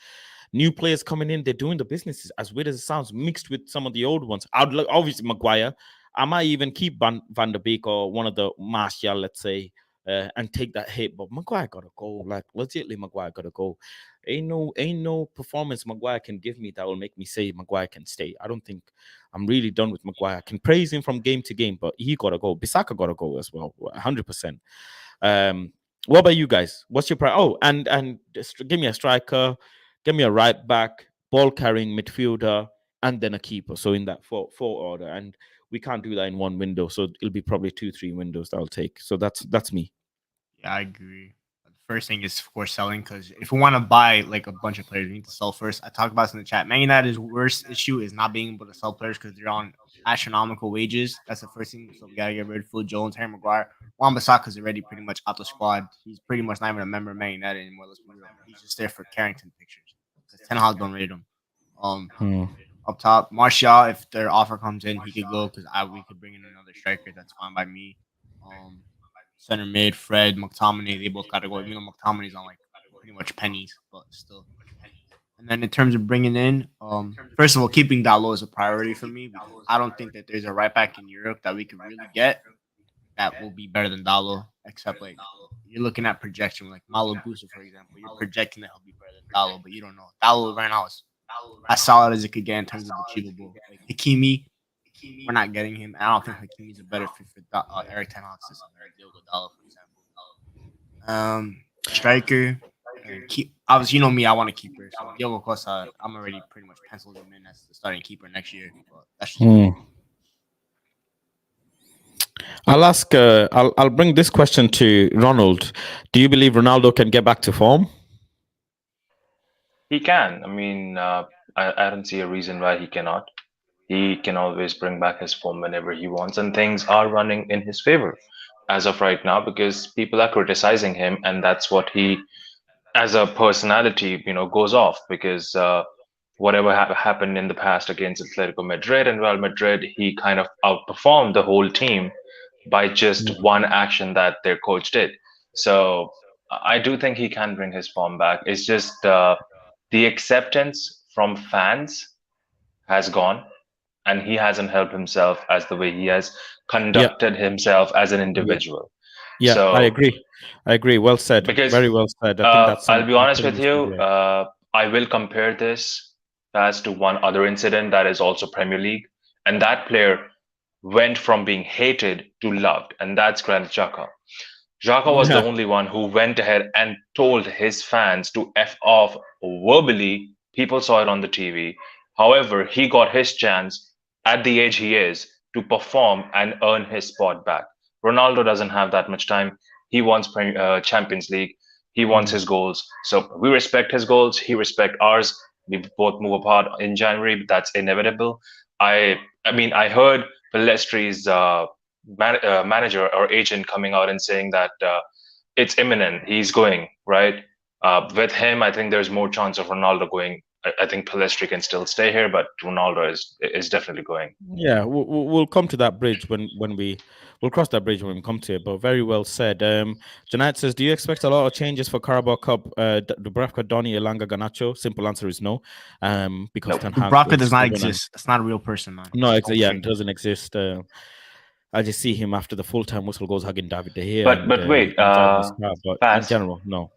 new players coming in, they're doing the business as weird as it sounds, mixed with some of the old ones. I'd look obviously Maguire. I might even keep Van der Beek or one of the Martial, let's say, and take that hit. But Maguire gotta go. Like legitimately, Maguire gotta go. Ain't no performance Maguire can give me that will make me say Maguire can stay. I don't think I'm really done with Maguire. I can praise him from game to game, but he gotta go. Bissaka gotta go as well, 100%. What about you guys? What's your priority? Oh, and give me a striker, give me a right back, ball carrying midfielder, and then a keeper. So in that four order, and we can't do that in one window. So it'll be probably 2-3 windows that I'll take. So that's me. Yeah, I agree. The first thing is, of course, selling, because if we want to buy like a bunch of players, we need to sell first. I talked about this in the chat. Man United's worst issue is not being able to sell players because they're on astronomical wages. That's the first thing. So we gotta get rid of Phil Jones, Harry Maguire. Wan-Bissaka's already pretty much out the squad. He's pretty much not even a member of Man United anymore. Let's be real. He's just there for Carrington pictures because Ten Hag don't rate him. Um, Hmm. Up top, Martial, if their offer comes in, he could go because we could bring in another striker. That's fine by me. Um, Center mid, Fred, McTominay, they both got to go. Even though McTominay's on like pretty much pennies, but still. And then in terms of bringing in, first of all, keeping Dalot is a priority for me because I don't think that there's a right back in Europe that we could really get that will be better than Dalot, except like you're looking at projection, like Malo Gusto, for example. You're projecting that he'll be better than Dalot, but you don't know. Dalot right now is as solid as it could get in terms of achievable. Like Hakimi, we're not getting him. I don't think Hakimi's a better fit for Eric Ten Hag's system than Diogo Dalot, for example. Striker. Obviously, you know me, I want a keeper. So Diogo Costa, I'm already pretty much penciled him in as the starting keeper next year. But that's just I'll ask. I'll bring this question to Ronald. Do you believe Ronaldo can get back to form? He can. I mean, I don't see a reason why he cannot. He can always bring back his form whenever he wants, and things are running in his favor as of right now because people are criticizing him, and that's what he, as a personality, goes off because whatever happened in the past against Atletico Madrid and Real Madrid, he kind of outperformed the whole team by just one action that their coach did. So I do think he can bring his form back. It's just the acceptance from fans has gone, and he hasn't helped himself as the way he has Yeah, conducted himself as an yeah, individual. yeah. I So, agree. I agree. Well said. because Very well said. I think that's I'll something be I honest pretty with much you, agree. I will compare this as to one other incident that is also Premier League, and that player went from being hated to loved, and that's Granit Xhaka. Xhaka was the Yeah, only one who went ahead and told his fans to F off verbally. People saw it on the TV. However, he got his chance at the age he is to perform and earn his spot back. Ronaldo doesn't have that much time. He wants Champions League. He wants his goals. So we respect his goals. He respect ours. We both move apart in January, but that's inevitable. I mean, I heard Pelestri's manager or agent coming out and saying that it's imminent. He's going, right? With him, I think there's more chance of Ronaldo going. I think Pelestri can still stay here, but Ronaldo is definitely going. yeah. We'll come to that bridge we'll cross that bridge when we come to it. But very well said. Janat says, do you expect a lot of changes for Carabao Cup? Dubravka, Donny, Elanga, Ganacho. Simple answer is no. Because Nope. Ten Hag Dubravka is does not stubborn and exist. That's not a real person, man. no, Don't yeah, trade it him. doesn't exist. I just see him after the full time whistle goes hugging David De Gea But and wait, enjoying the start. But in Paz, general, no.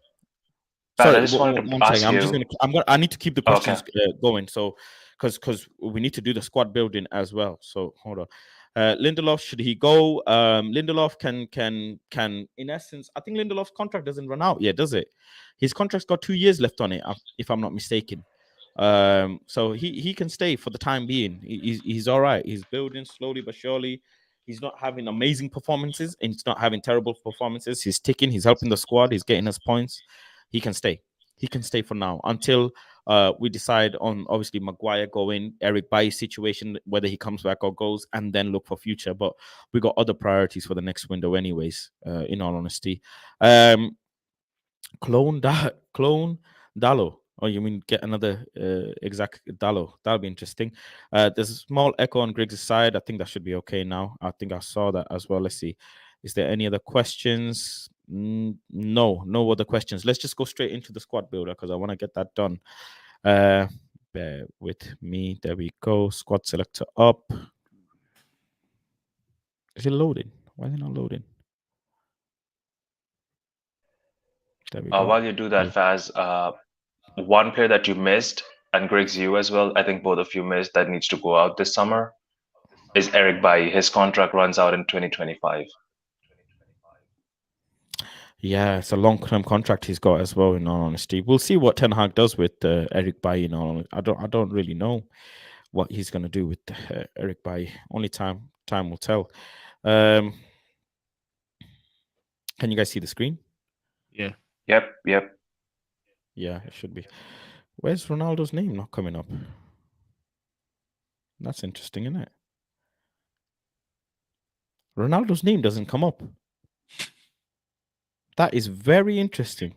Paz, I Sorry, just wanted to one second. ask you. I need to keep the Okay, questions going. So, because we need to do the squad building as well. So hold on. Lindelof, should he go? Lindelof can in essence, I think Lindelof's contract doesn't run out yet, does it? His contract's got 2 years left on it, if I'm not mistaken. So he can stay for the time being. He's all right. He's building slowly but surely. He's not having amazing performances and he's not having terrible performances. He's ticking. He's helping the squad. He's getting us points. He can stay. He can stay for now until we decide on obviously Maguire going, Eric Bailly's situation, whether he comes back or goes, and then look for future. But we got other priorities for the next window, anyways. In all honesty, clone Dalo. Oh, you mean get another exact Dalo? That'll be interesting. There's a small echo on Griggs' side. I think that should be okay now. I think I saw that as well. Let's see. Is there any other questions? No other questions. Let's just go straight into the squad builder because I want to get that done. Bear with me. There we go. Squad selector up. Is it loading? Why is it not loading? There we go. While you do that, Cool. Faz, one player that you missed, and Griggs, you as well, I think both of you missed, that needs to go out this summer is Eric Bailly. His contract runs out in 2025. Yeah, it's a long-term contract he's got as well. In all honesty, we'll see what Ten Hag does with Eric Bailly. In all honesty. I don't really know what he's going to do with Eric Bailly. Only time will tell. Can you guys see the screen? Yeah. Yep, yep. Yeah, it should be. Where's Ronaldo's name not coming up? That's interesting, isn't it? Ronaldo's name doesn't come up. That is very interesting.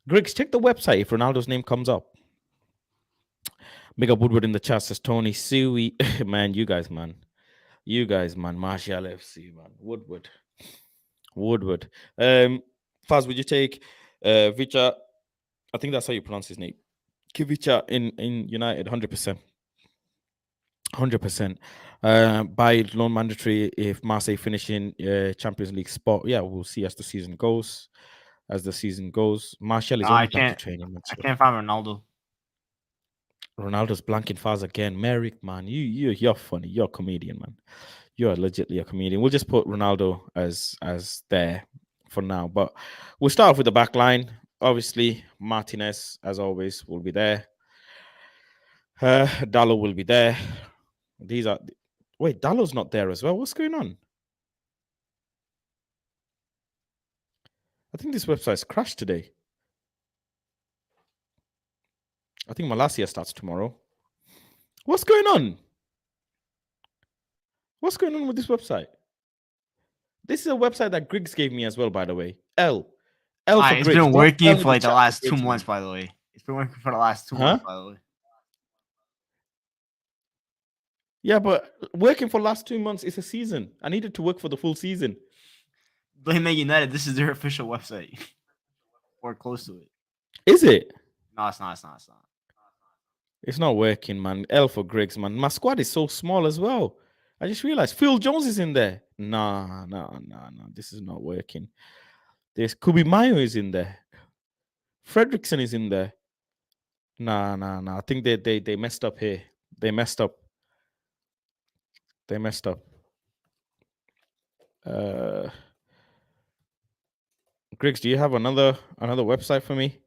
Griggs, check the website if Ronaldo's name comes up. Big up Woodward in the chat, says Tony Suey. Man, you guys, man. Martial FC, man. Woodward. Faz, would you take Vicha? I think that's how you pronounce his name. Kivicha in United, 100%. 100%. By loan mandatory if Marseille finish in Champions League spot. Yeah, we'll see as the season goes. Martial is No, only back to training. I can't find Ronaldo. Ronaldo's blanking Faz again. Merrick, man, you're funny. You're a comedian, man. You're legitimately a comedian. We'll just put Ronaldo as there for now. But we'll start off with the back line. Obviously, Martinez, as always, will be there. Dallo will be there. Wait, Dallo's not there as well. What's going on? I think this website's crashed today. I think Malasia starts tomorrow. What's going on? What's going on with this website? This is a website that Griggs gave me as well, by the way. L for It's Griggs. been working for like the chat last to 2 Griggs, months, man. by the way. It's been working for the last 2 months, by the way. Yeah, but working for last 2 months is a season. I needed to work for the full season. Blame Man United. This is their official website. Or close to it. Is it? No, it's not. It's not working, man. L for Griggs, man. My squad is so small as well. I just realized Phil Jones is in there. Nah. This is not working. There's Kubi Mayo is in there. Fredrickson is in there. Nah. I think they messed up here. They messed up. Griggs, do you have another website for me?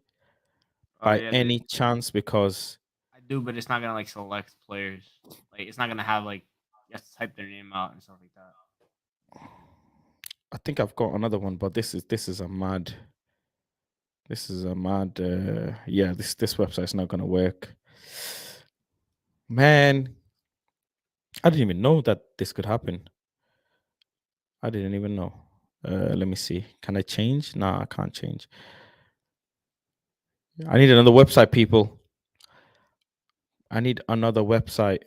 By any chance? Because I do, but it's not gonna like select players. Like it's not gonna have like you have to type their name out and stuff like that. I think I've got another one, but this is a mad. Yeah, this website's not gonna work. Man, I didn't even know that this could happen. I didn't even know. Let me see. Can I change? Nah, I can't change. I need another website, people. I need another website.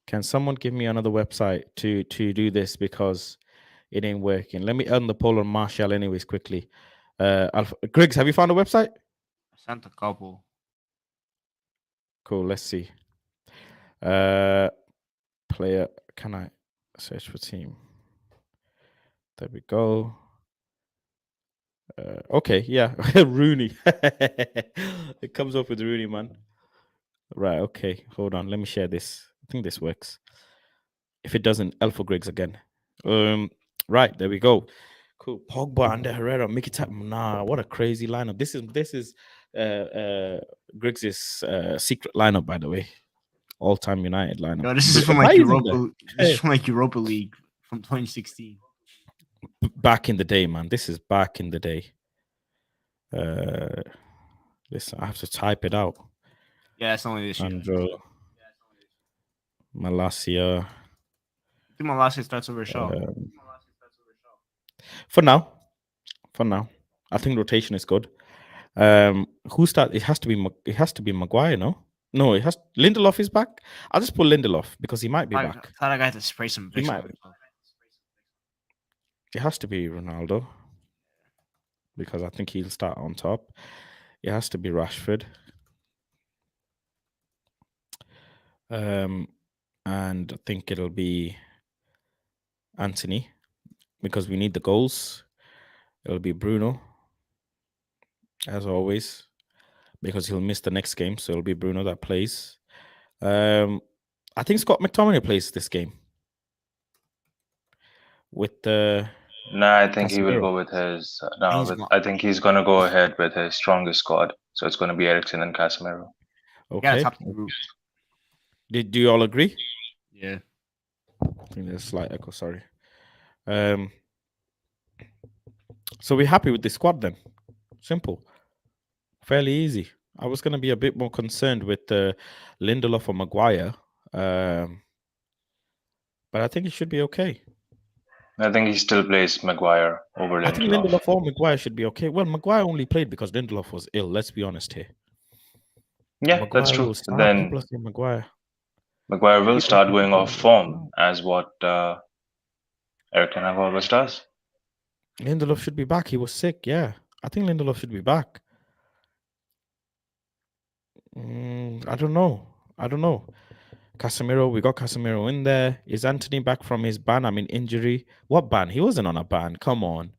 Can someone give me another website to do this, because it ain't working? Let me earn the poll on Martial anyways quickly. Griggs, have you found a website? I sent a couple. Cool, let's see. Player, can I search for team? There we go. Okay, yeah. Rooney. It comes up with Rooney, man. Right, okay. Hold on. Let me share this. I think this works. If it doesn't, L for Griggs again. Right, there we go. Cool. Pogba and Herrera, Mkhitaryan. Nah, what a crazy lineup. This is Griggs' secret lineup, by the way. All-time United lineup. No, this is from like Europa. This is from like Europa League from 2016. Back in the day, man. This is back in the day. This I have to type it out. Yeah, it's only this year. Andro, Malasia. I think Malasia starts over Shaw. For now, I think rotation is good. Who start? It has to be Maguire, no? No, it has Lindelof is back. I'll just put Lindelof because he might be back. I thought I got to spray some. He might. It has to be Ronaldo because I think he'll start on top. It has to be Rashford. And and I think it'll be Anthony because we need the goals. It'll be Bruno, as always, because he'll miss the next game, so it'll be Bruno that plays. I think Scott McTominay plays this game with the No, I think he will Casemiro. go with his. He's not. I think he's gonna go ahead with his strongest squad. So it's gonna be Eriksen and Casemiro. You gotta Okay. top the group. Do you all agree? Yeah. I think there's a slight echo. Sorry. So we're happy with the squad then. Simple, fairly easy. I was going to be a bit more concerned with Lindelof or Maguire, but I think it should be okay. I think he still plays Maguire over I think Lindelof. Lindelof or Maguire should be okay. Well, Maguire only played because Lindelof was ill. Let's be honest here. Yeah, Maguire that's true. will start. Then People are saying Maguire. Maguire will People start are going saying off form as what Eric Ten Hag always does. Lindelof should be back. He was sick. Yeah, I think Lindelof should be back. I don't know. Casemiro, we got Casemiro in there. Is Anthony back from his ban? I mean, injury. What ban? He wasn't on a ban. Come on.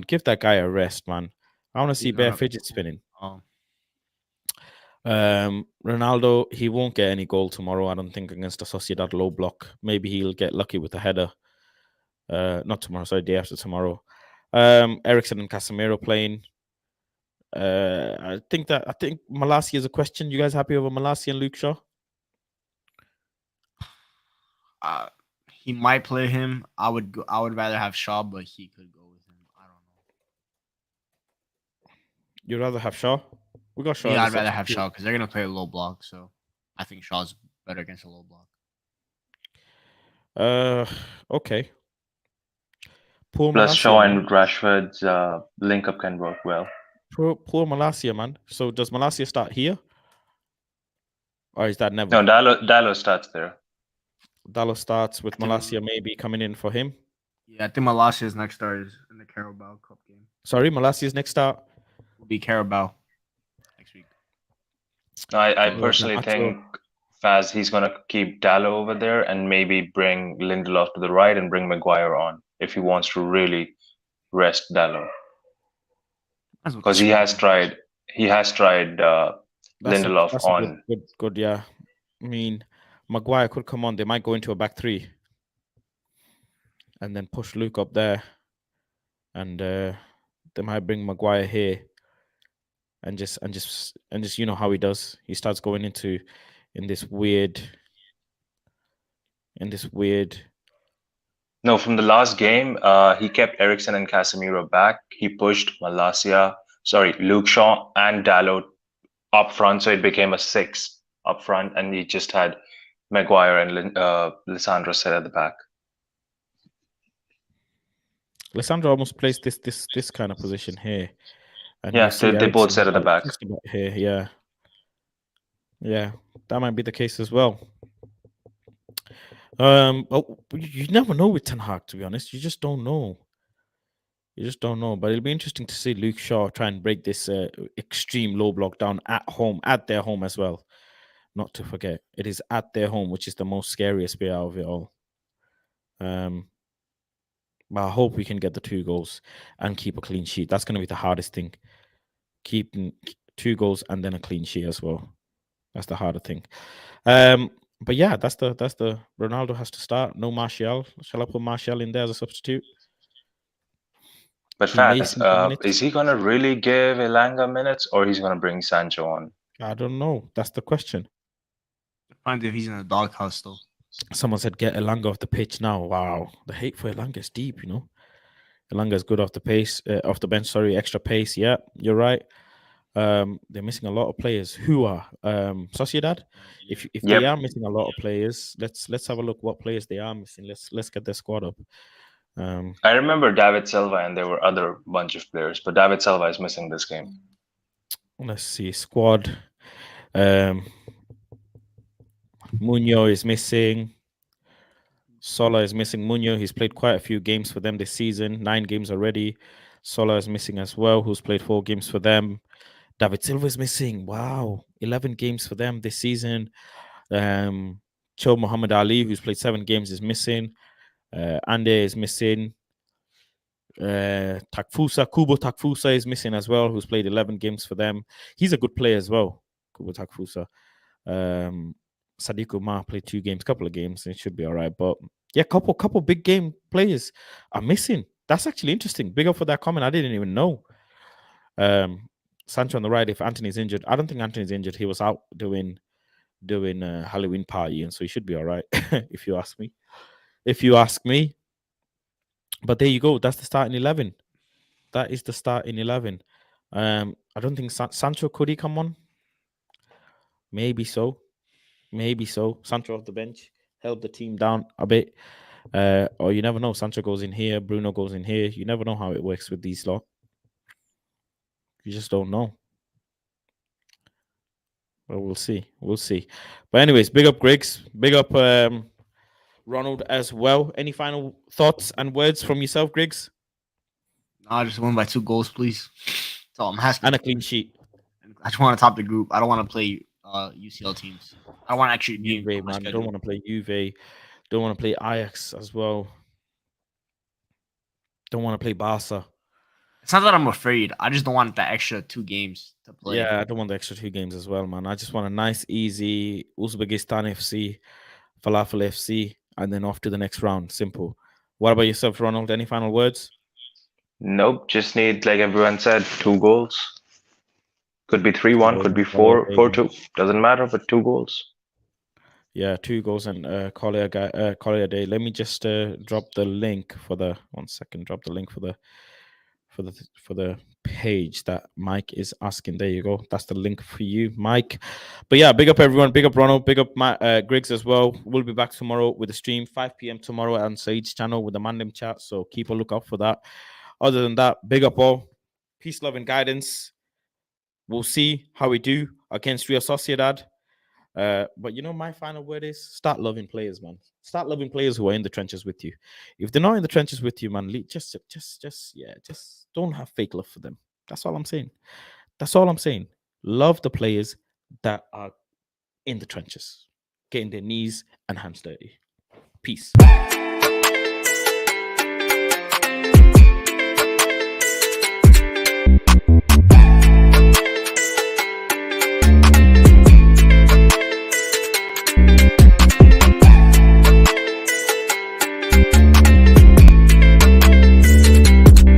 Give that guy a rest, man. I want to see He's bare not- fidget spinning. Um, Ronaldo, he won't get any goal tomorrow, I don't think, against the Sociedad low block. Maybe he'll get lucky with a header. Not tomorrow, sorry, day after tomorrow. Eriksen and Casemiro playing. I think Malacia is a question. You guys happy over Malacia and Luke Shaw? he might play him. I would rather have Shaw, but he could go with him. I don't know. You'd rather have Shaw? We got Shaw. Yeah, as a I'd rather have substitute. Shaw because they're gonna play a low block. So I think Shaw's better against a low block. Okay. Poor Plus, Malacia, Shaw man. and Rashford's link up can work well. Poor Malacia, man. So does Malacia start here? Or is that never? No, Dallo starts there. Dallo starts with I think- Malacia maybe coming in for him. Yeah, I think Malacia's next start is in the Carabao Cup game. Sorry, Malacia's next start. Will be Carabao next week. I Yeah, personally that's think Faz, he's gonna keep Dallo over there and maybe bring Lindelof to the right and bring Maguire on if he wants to really rest Dallo. That's what Because he has tried Lindelof That's on. a good, yeah. I mean, Maguire could come on. They might go into a back three and then push Luke up there. And they might bring Maguire here and just you know how he does. He starts going in this weird No, from the last game, he kept Eriksen and Casemiro back. He pushed Luke Shaw and Dallo up front, so it became a 6 up front, and he just had Maguire and Lissandro set at the back. Lissandro almost plays this kind of position here. And Yeah, you see they both Eriksen set at the back. just about here, yeah. Yeah, that might be the case as well. You never know with Ten Hag, to be honest. You just don't know. But it'll be interesting to see Luke Shaw try and break this extreme low block down at their home as well. Not to forget, it is at their home, which is the most scariest bit out of it all. But I hope we can get the 2 goals and keep a clean sheet. That's going to be the hardest thing. Keeping 2 goals and then a clean sheet as well. That's the harder thing. But yeah, that's the Ronaldo has to start. No Martial. Shall I put Martial in there as a substitute? But He may Faz, see some minutes. is he gonna really give Elanga minutes, or he's gonna bring Sancho on? I don't know. That's the question. Find if he's in a doghouse though. Someone said get Elanga off the pitch now. Wow, the hate for Elanga is deep. You know, Elanga is good off the bench. Sorry, extra pace. Yeah, you're right. They're missing a lot of players. Who are Sociedad? If they are missing a lot of players, let's have a look what players they are missing. Let's get their squad up. I remember David Silva, and there were other bunch of players, but David Silva is missing this game. Let's see squad. Munoz is missing. Sola is missing. Munoz, he's played quite a few games for them this season. 9 games already. Sola is missing as well, who's played 4 games for them. David Silva is missing. Wow, 11 games for them this season. Cho Muhammad Ali, who's played 7 games, is missing. Ande is missing. Kubo Takfusa is missing as well, who's played 11 games for them. He's a good player as well, Kubo Takfusa. Sadiq Umar played 2 games, couple of games, and it should be all right. But yeah, couple big game players are missing. That's actually interesting. Big up for that comment. I didn't even know. Sancho on the right, if Anthony's injured. I don't think Anthony's injured. He was out doing a Halloween party, and so he should be all right, if you ask me. But there you go. That's the starting 11. That is the starting 11. I don't think Sancho, could he come on? Maybe so. Sancho off the bench, held the team down a bit. Or you never know. Sancho goes in here, Bruno goes in here. You never know how it works with these lot. You just don't know. Well, we'll see. But anyways, big up Griggs. Big up Ronald as well. Any final thoughts and words from yourself, Griggs? I just won by 2 goals, please. That's all I'm asking. And a clean sheet. I just want to top the group. I don't want to play UCL teams. I want to actually be Juve, man. Don't want to play Juve. Don't want to play Ajax as well. Don't want to play Barca. It's not that I'm afraid. I just don't want that extra 2 games to play. Yeah, I don't want the extra 2 games as well, man. I just want a nice, easy Uzbekistan FC, Falafel FC, and then off to the next round. Simple. What about yourself, Ronald? Any final words? Nope, just need, like everyone said, 2 goals. Could be 3-1, could be 4-2. Doesn't matter, but 2 goals. Yeah, 2 goals and Collier Day. Let me just drop the link for the 1 second. Drop the link for the page that Mike is asking. There you go. That's the link for you, Mike. But yeah, big up everyone. Big up Ronald. Big up Griggs as well. We'll be back tomorrow with a stream, 5 p.m. tomorrow on Said's channel with the Mandem chat. So keep a lookout for that. Other than that, big up all. Peace, love, and guidance. We'll see how we do against Real Sociedad. But you know, my final word is start loving players, man. Start loving players who are in the trenches with you. If they're not in the trenches with you, man, just don't have fake love for them. That's all I'm saying. Love the players that are in the trenches, getting their knees and hands dirty. Peace.